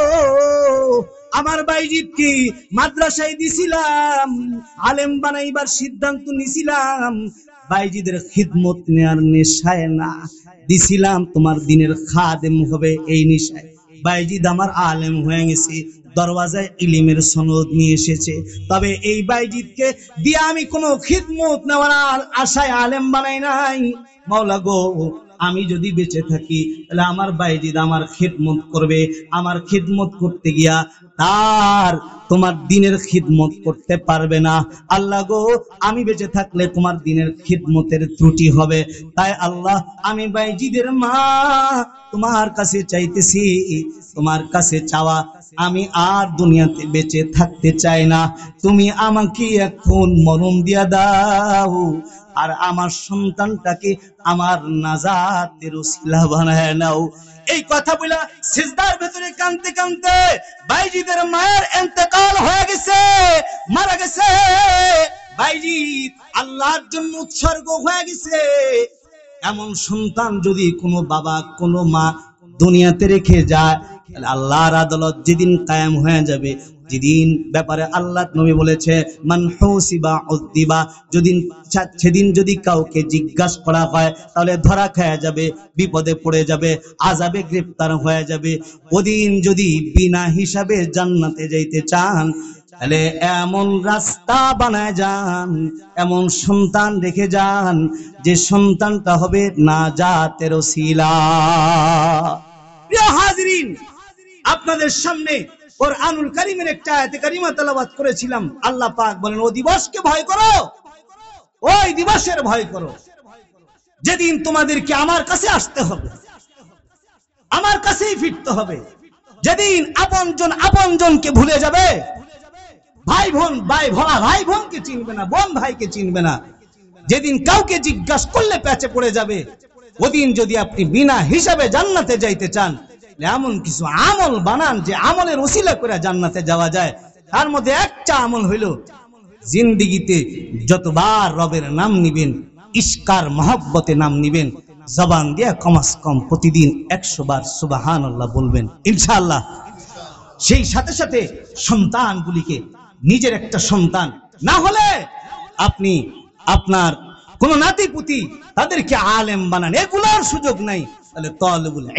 আমার বাইজিদকে মাদ্রাসায় দিছিলাম, আলেম বানাইবার সিদ্ধান্ত নিছিলাম, বাইজিদের খিদমত নেয়ার নেশায় না, দিছিলাম তোমার দিনের খাদেম হবে এই নেশায়। বাইজিদ আমার আলেম হয়ে গেছে, দরওয়াজায় ইলিমের সনদ নিয়ে এসেছে, তবে এই বাইজিদকে দিয়ে আমি কোনো খিদমত নেওয়ার আশায় আলেম বানাই নাই। মাওলা গো, আমি যদি বেঁচে থাকি তাহলে আমার বাইজিদ আমার খিদমত করবে, আমার খিদমত করতে গিয়া তার তোমার দিনের খিদমত করতে পারবে না। আল্লাহ গো, আমি বেঁচে থাকলে তোমার দিনের খিদমতের ত্রুটি হবে। তাই আল্লাহ, আমি বাইজিদের মা তোমার কাছে চাইতেছি, তোমার কাছে চাওয়া, আমি আর দুনিয়াতে বেঁচে থাকতে চাই না, তুমি আমাকে এখন মরণ দিয়া দাও, আর আমার সন্তানটাকে আমার নাজাতের ওসিলা বানায় নাও। এই কথা বলা সিজদার ভেতরে কাঁদতে কাঁদতে বাইজিদের মায়ের ইন্তেকাল হয়ে গেছে, মারা গেছে। বাইজিদ আল্লাহর জন্য উৎসর্গ হয়ে গেছে। এমন সন্তান যদি কোনো বাবা কোনো মা দুনিয়াতে রেখে যায়, তাহলে আল্লাহর আদালত যেদিন কায়েম হয়ে যাবে, যেদিন ব্যাপারে আল্লাহ নবী বলেছে, মান হুসিবা উযদিবা, সেদিন যদি কাউকে জিজ্ঞাসা করা হয় তাহলে ধরা খাওয়া যাবে, বিপদে পড়ে যাবে, আযাবে গ্রেফতার হয়ে যাবে। ওদিন যদি বিনা হিসাবে জান্নাতে যাইতে চান, তাহলে এমন রাস্তা বানায় যান, এমন সন্তান রেখে যান যে সন্তানটা হবে নাজাতের ওসিলা। প্রিয় হাজিরিন, আপনাদের সামনে কুরআনুল কারীমের একটা আয়াতে কারিমা তেলাওয়াত করেছিলাম। আল্লাহ পাক বলেন, ও দিবসকে ভয় করো, ওই দিবসের ভয় করো যেদিন তোমাদেরকে আমার কাছে আসতে হবে, আমার কাছেই ফিরতে হবে, যেদিন আপনজন আপনজনকে ভুলে যাবে, ভাই বোন ভাই বোনকে চিনবে না, বোন ভাইকে চিনবে না। যেদিন কাউকে জিজ্ঞাসা করলে প্যাচে পড়ে যাবে, ওদিন যদি আপনি বিনা হিসাবে জান্নাতে যাইতে চান, এমন কিছু আমল বানান যে আমলের ওসিলা করে জান্নাতে যাওয়া যায়। তার মধ্যে একটা আমল হইল, জিন্দিগিতে যতবার রবের নাম নিবেন, ইশকার মহব্বতে নাম নিবেন, জবান দিয়ে কমাস কম প্রতিদিন 100 বার সুবহানাল্লাহ বলবেন ইনশাআল্লাহ। সেই সাথে সাথে সন্তানগুলিকে, নিজের একটা সন্তান না হলে আপনি আপনার কোন নাতিপুতি তাদেরকে আলেম বানান, এগুলার সুযোগ নাই, তাহলে তালেবুল